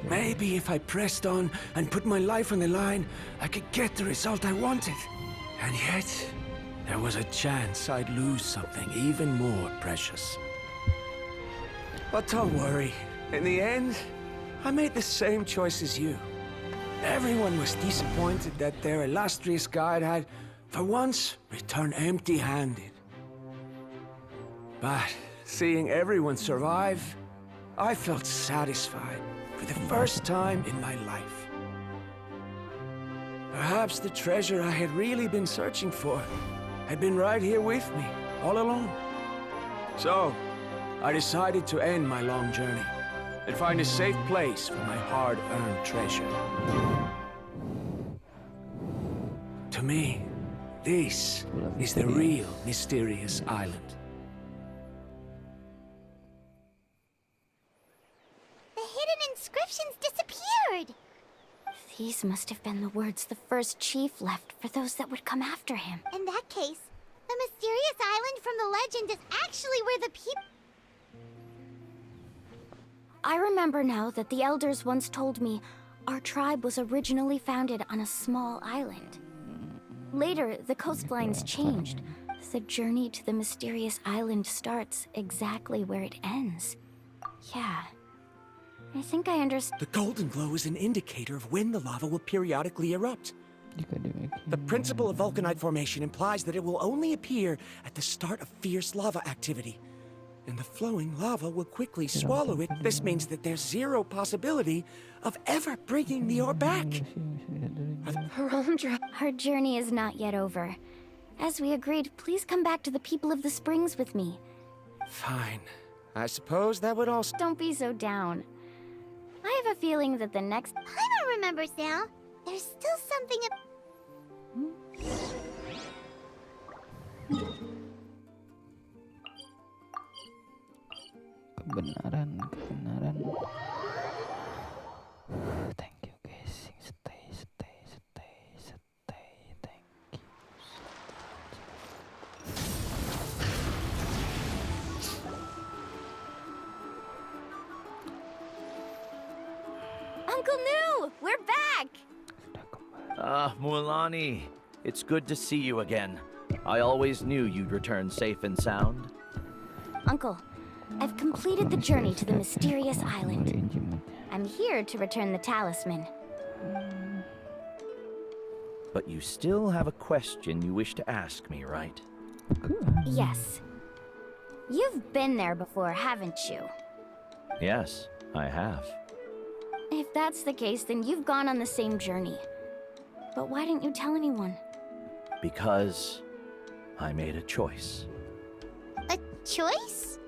Maybe if I pressed on and put my life on the line, I could get the result I wanted. And yet, there was a chance I'd lose something even more precious. But don't worry. In the end, I made the same choice as you. Everyone was disappointed that their illustrious guide had, for once, returned empty-handed. But seeing everyone survive, I felt satisfied for the first time in my life. Perhaps the treasure I had really been searching for had been right here with me, all along. So, I decided to end my long journey and find a safe place for my hard-earned treasure. To me, this is the real mysterious island. The hidden inscriptions disappeared! These must have been the words the first chief left for those that would come after him. In that case, the mysterious island from the legend is actually where the people... I remember now that the elders once told me our tribe was originally founded on a small island. Later, the coastlines changed. The journey to the mysterious island starts exactly where it ends. Yeah. I think I understand. The golden glow is an indicator of when the lava will periodically erupt. The principle of vulcanite formation implies that it will only appear at the start of fierce lava activity, and the flowing lava will quickly swallow it. This means that there's zero possibility of ever bringing the ore back. Our journey is not yet over. As we agreed, please come back to the people of the springs with me. Fine. I suppose that would also... Don't be so down. I have a feeling that the next... Paimon remembers now. There's still something... Kebenaran. Thank you guys. Stay. Thank you. Uncle New! We're back! Mualani, it's good to see you again. I always knew you'd return safe and sound. Uncle, I've completed the journey to the mysterious island. I'm here to return the talisman. But you still have a question you wish to ask me, right? Yes. You've been there before, haven't you? Yes, I have. If that's the case, then you've gone on the same journey. But why didn't you tell anyone? Because I made a choice. A choice?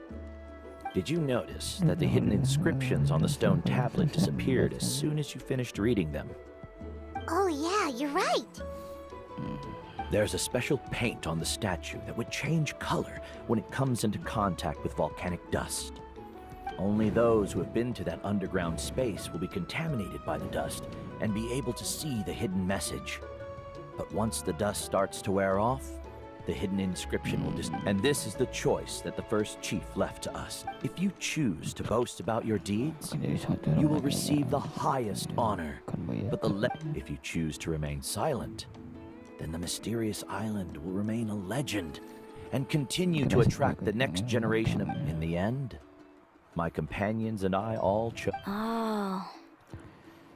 Did you notice that the hidden inscriptions on the stone tablet disappeared as soon as you finished reading them? Oh yeah, you're right. There's a special paint on the statue that would change color when it comes into contact with volcanic dust. Only those who have been to that underground space will be contaminated by the dust and be able to see the hidden message. But once the dust starts to wear off, the hidden inscription will and this is the choice that the first chief left to us. If you choose to boast about your deeds, you will receive the highest honor. But if you choose to remain silent, then the mysterious island will remain a legend and continue to attract the next generation of... In the end, my companions and I all chose... Oh,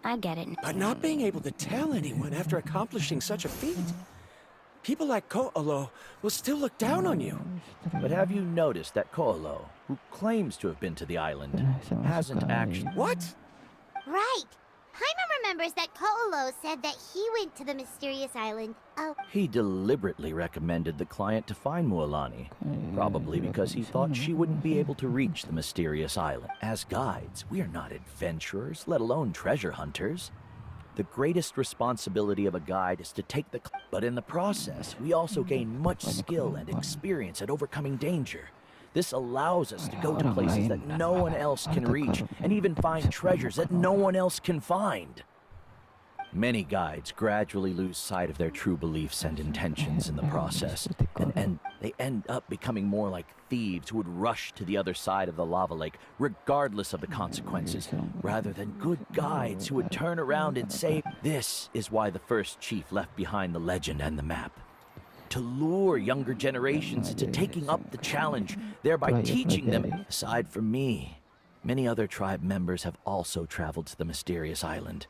I get it. But not being able to tell anyone after accomplishing such a feat, people like Ko'olo will still look down on you. But have you noticed that Ko'olo, who claims to have been to the island, hasn't actually... What? Right. Paimon remembers that Ko'olo said that he went to the mysterious island. Oh. He deliberately recommended the client to find Mualani, probably because he thought she wouldn't be able to reach the mysterious island. As guides, we are not adventurers, let alone treasure hunters. The greatest responsibility of a guide is to take the... But in the process, we also gain much skill and experience at overcoming danger. This allows us to go to places that no one else can reach, and even find treasures that no one else can find. Many guides gradually lose sight of their true beliefs and intentions in the process, and they end up becoming more like thieves who would rush to the other side of the lava lake, regardless of the consequences, rather than good guides who would turn around and say, "This is why the first chief left behind the legend and the map. To lure younger generations into taking up the challenge, thereby teaching them, aside from me, Many other tribe members have also traveled to the mysterious island.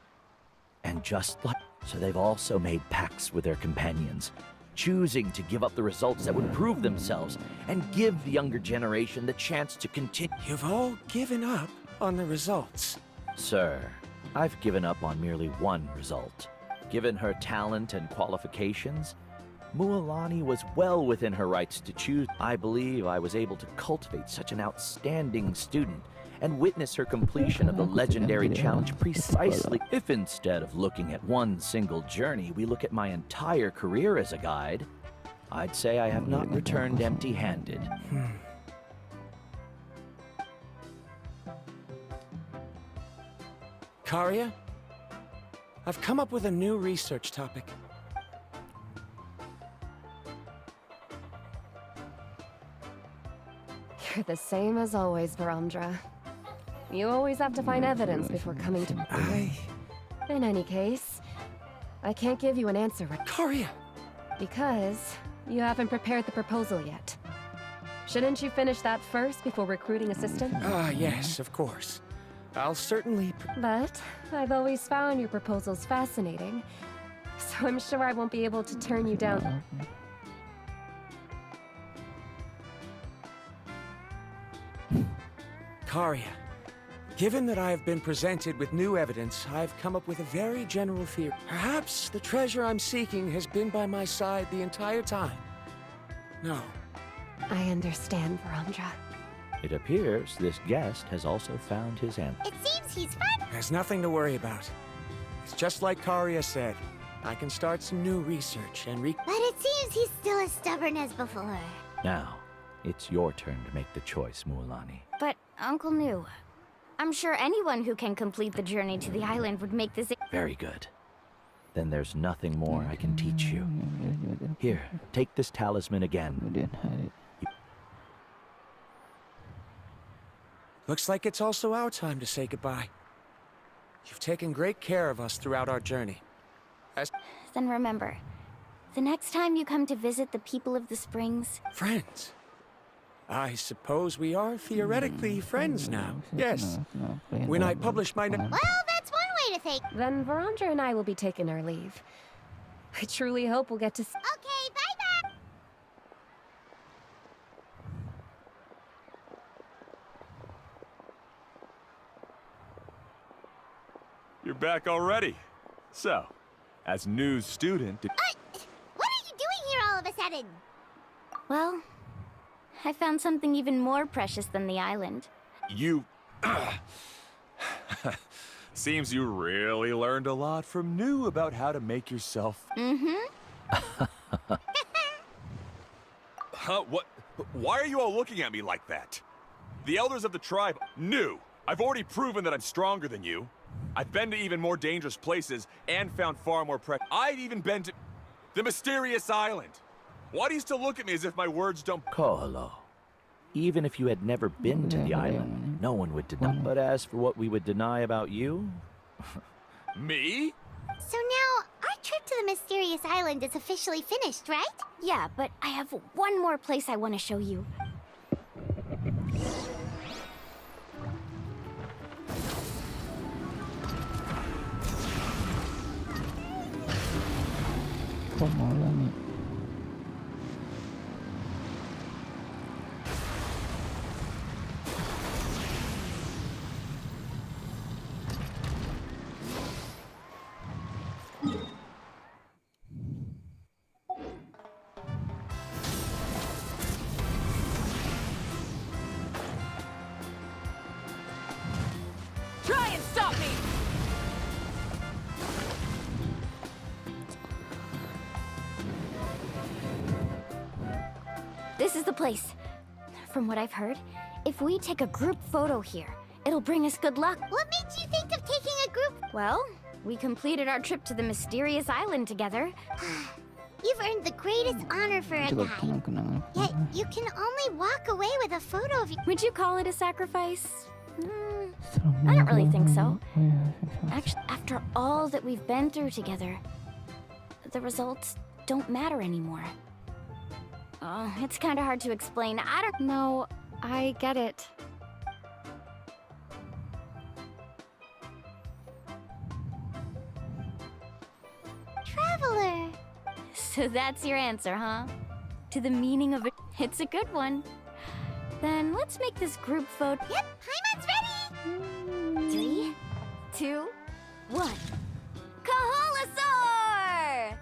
And just like... So they've also made pacts with their companions, choosing to give up the results that would prove themselves and give the younger generation the chance to continue. You've all given up on the results. Sir, I've given up on merely one result. Given her talent and qualifications, Mualani was well within her rights to choose. I believe I was able to cultivate such an outstanding student and witness her completion of the legendary challenge precisely. If instead of looking at one single journey, we look at my entire career as a guide, I'd say I have not returned empty-handed. Karia, I've come up with a new research topic. You're the same as always, Varamdra. You always have to find evidence before coming to... In any case, I can't give you an answer right... Karia! Because you haven't prepared the proposal yet. Shouldn't you finish that first before recruiting assistant? Ah, yes, of course. I'll certainly... But I've always found your proposals fascinating, so I'm sure I won't be able to turn you down. Karia, given that I have been presented with new evidence, I've come up with a very general theory. Perhaps the treasure I'm seeking has been by my side the entire time. No. I understand, Varamdra. It appears this guest has also found his answer. It seems he's fun. There's nothing to worry about. It's just like Karia said. I can start some new research and But it seems he's still as stubborn as before. Now, it's your turn to make the choice, Mualani. But, Uncle New, I'm sure anyone who can complete the journey to the island would make this... Very good. Then there's nothing more I can teach you. Here, take this talisman again. Looks like it's also our time to say goodbye. You've taken great care of us throughout our journey. Then remember, the next time you come to visit the people of the springs... Friends. I suppose we are theoretically friends now. Yes. When I publish my... Well, that's one way to think. Then Varamdra and I will be taking our leave. I truly hope we'll get to... Okay, bye-bye! You're back already. So, as new student... What are you doing here all of a sudden? Well, I found something even more precious than the island. You... Seems you really learned a lot from New about how to make yourself... Huh? What? Why are you all looking at me like that? The elders of the tribe... New! I've already proven that I'm stronger than you. I've been to even more dangerous places and found far more I've even been to... the mysterious island! Why do you still look at me as if my words don't... Koholo. Even if you had never been to the island, no one would deny. But as for what we would deny about you... Me? So now, our trip to the mysterious island is officially finished, right? Yeah, but I have one more place I want to show you. Try and stop me! This is the place. From what I've heard, if we take a group photo here, it'll bring us good luck. What made you think of taking a group? Well, we completed our trip to the mysterious island together. You've earned the greatest honor for a guide. Yet, you can only walk away with a photo of you. Would you call it a sacrifice? I don't really think so. Actually, after all that we've been through together, the results don't matter anymore. Oh, it's kind of hard to explain. I don't know. I get it. So that's your answer, huh? To the meaning of it. It's a good one. Then let's make this group photo. Yep, Paimon's ready! 3, 2, 1. Kaholasaur!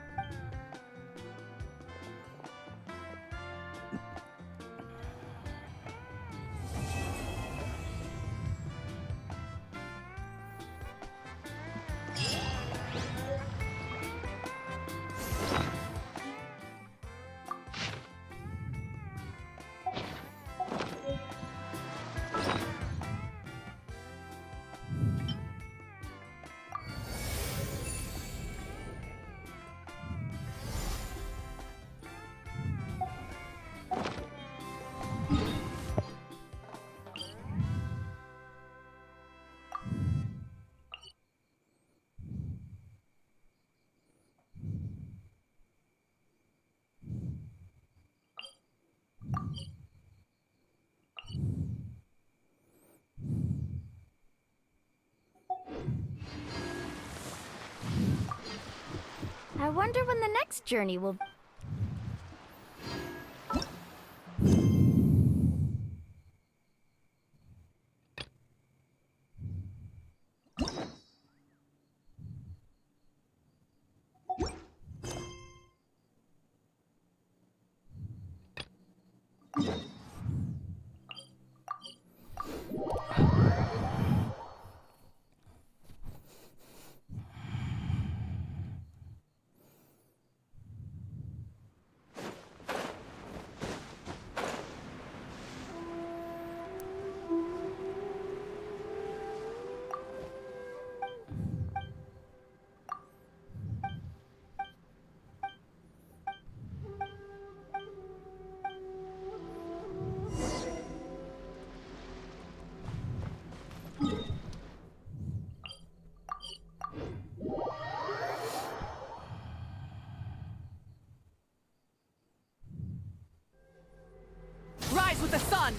I wonder when the next journey will... Rise with the sun!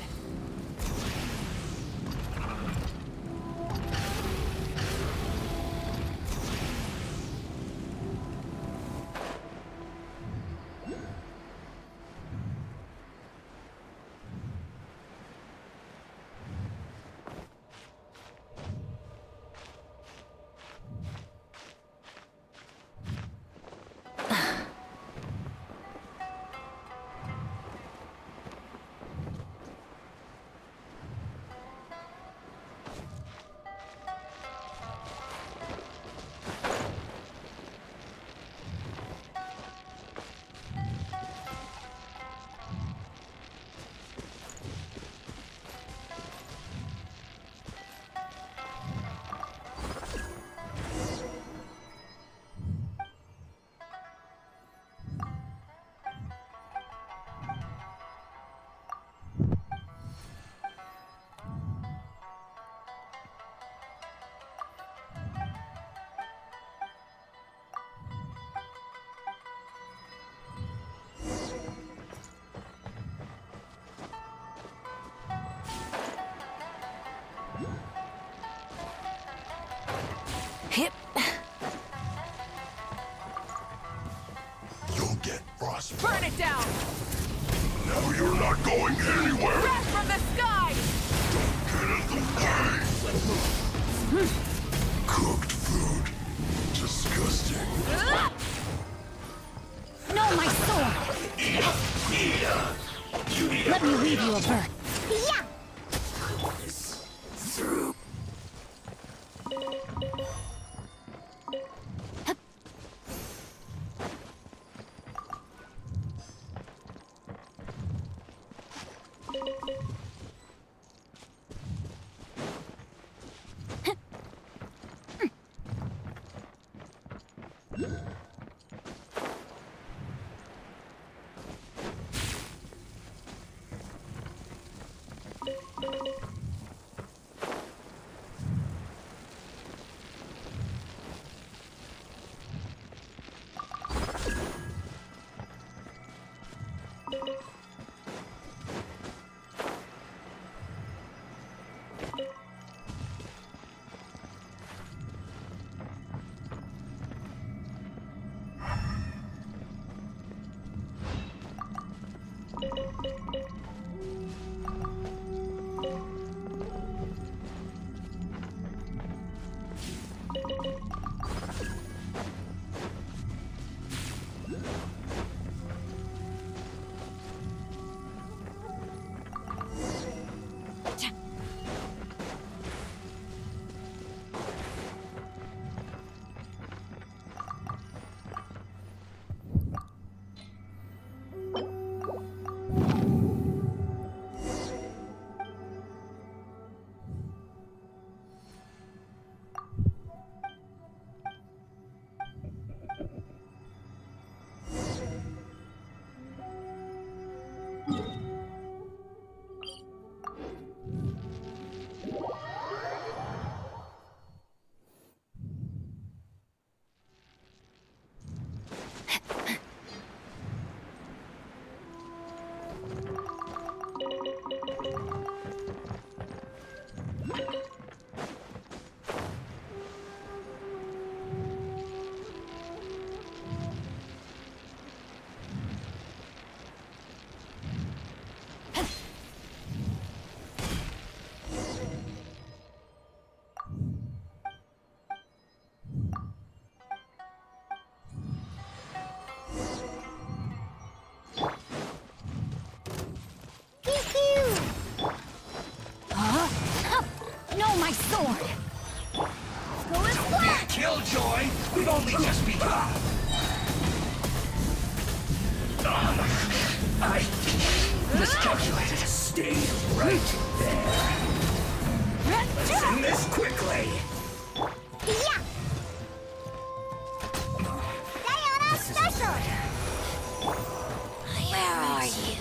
Hip. You'll get frostbite. Burn it down! Now you're not going anywhere. Breath from the sky! Get in the way. Cooked food. Disgusting. No, my sword! Let me leave you a bird. Yeah! Through. my sword! Go and Don't get killjoy! We've only just begun! I miscalculated. Stay right there. Let's end this quickly! Yeah! Diana Special! Where are you?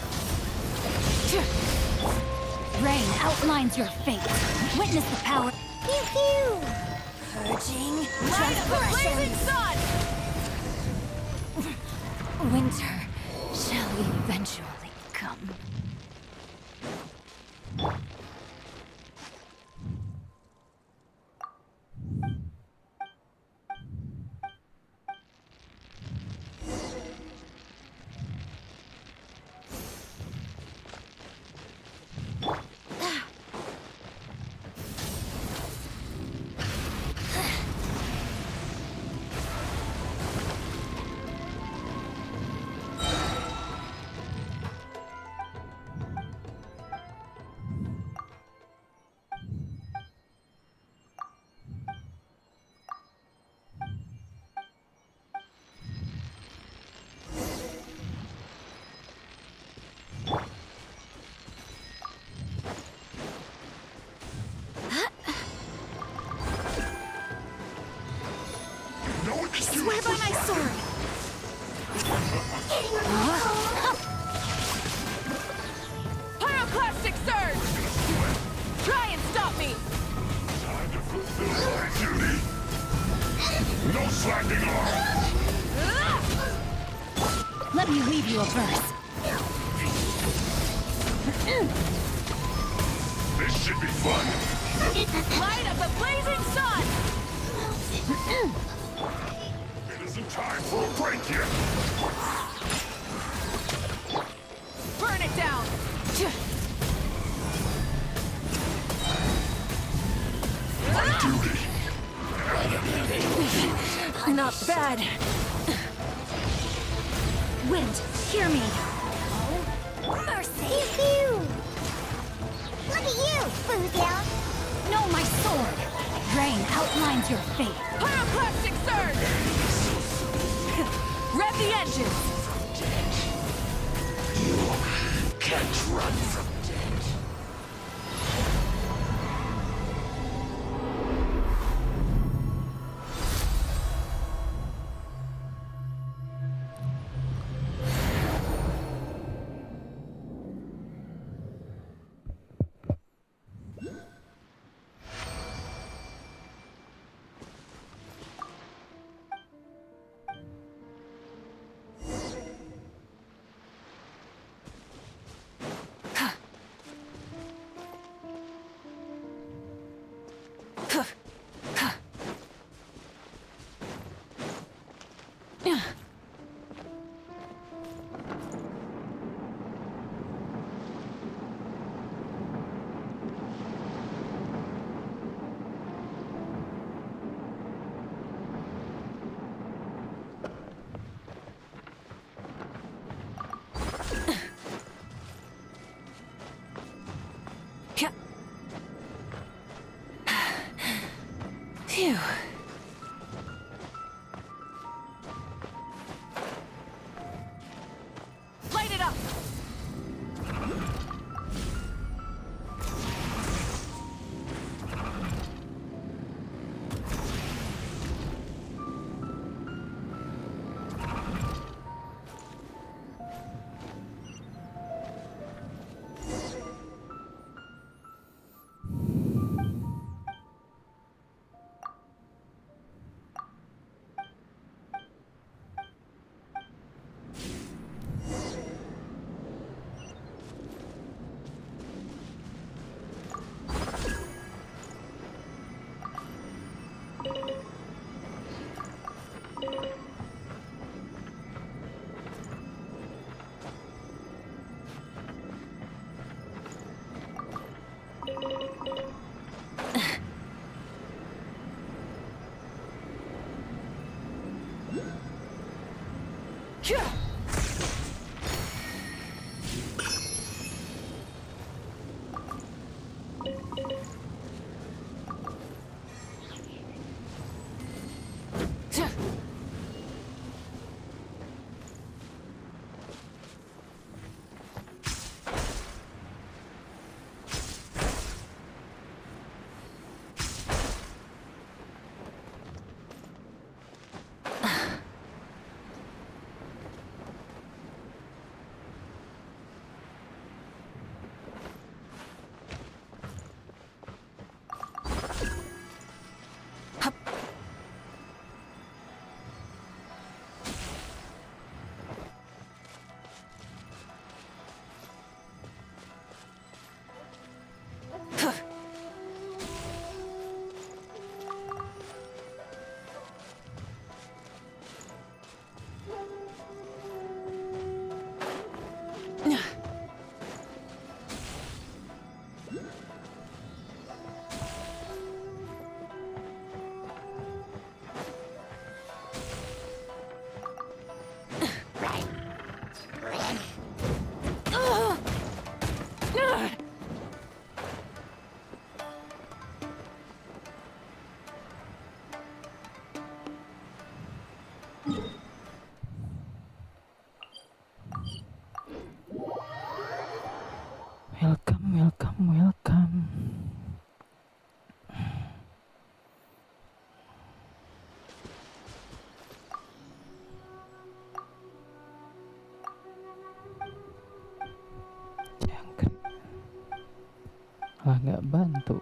Rain outlines your fate. Witness the power. Pew pew! Purging Light of the blazing sun! Winter shall eventually come. Swear by my sword! Pyroclastic surge! Try and stop me! Time to fulfill my duty. No slacking off. Let me leave you a verse. This should be fun. Light of the blazing sun! It isn't time for a break yet. Burn it down! My duty. Not bad. Wind, hear me. Mercy. Pew pew! Look at you, Foozle! Know my sword. Rain outlines your fate. Pyroclastic surge! Rev the engines! You can't run from death. Phew. Light it up! nggak bantu.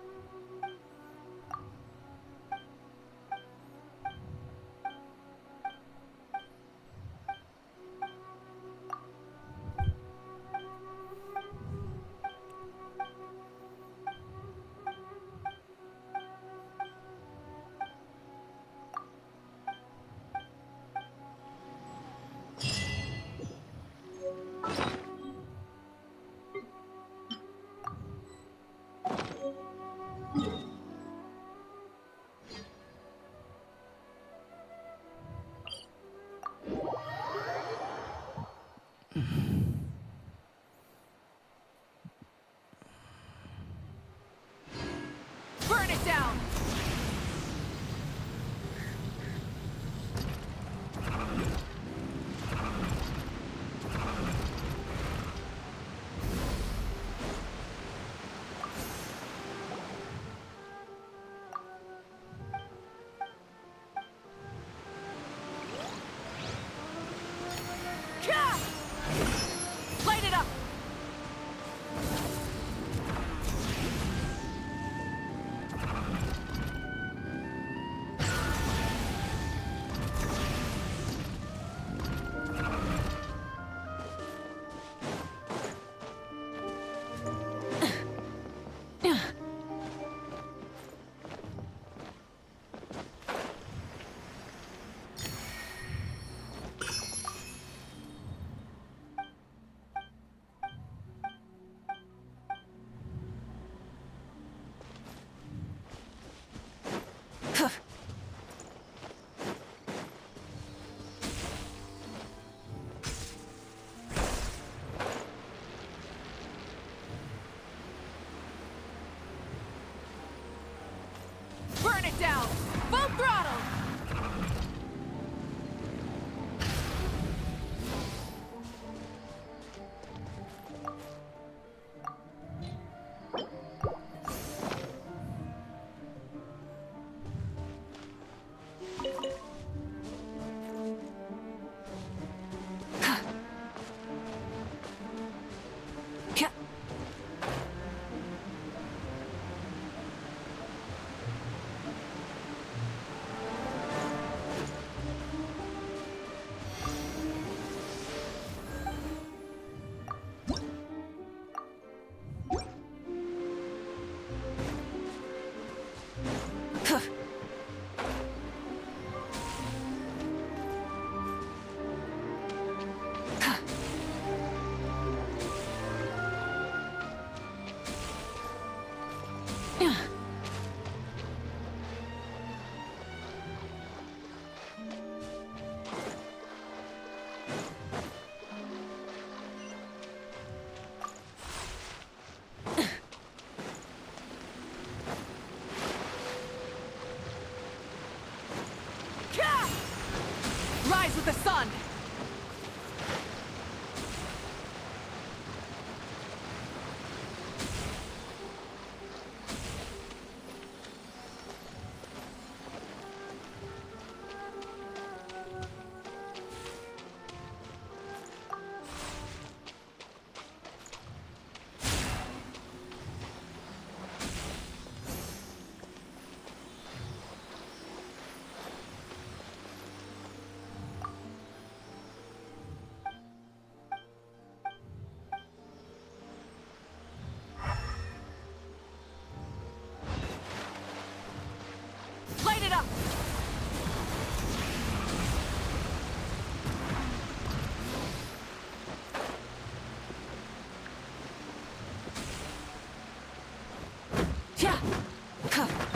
Burn it down! Light it up! Burn it down! Full throttle! Rise with the sun! Light it up! Yeah.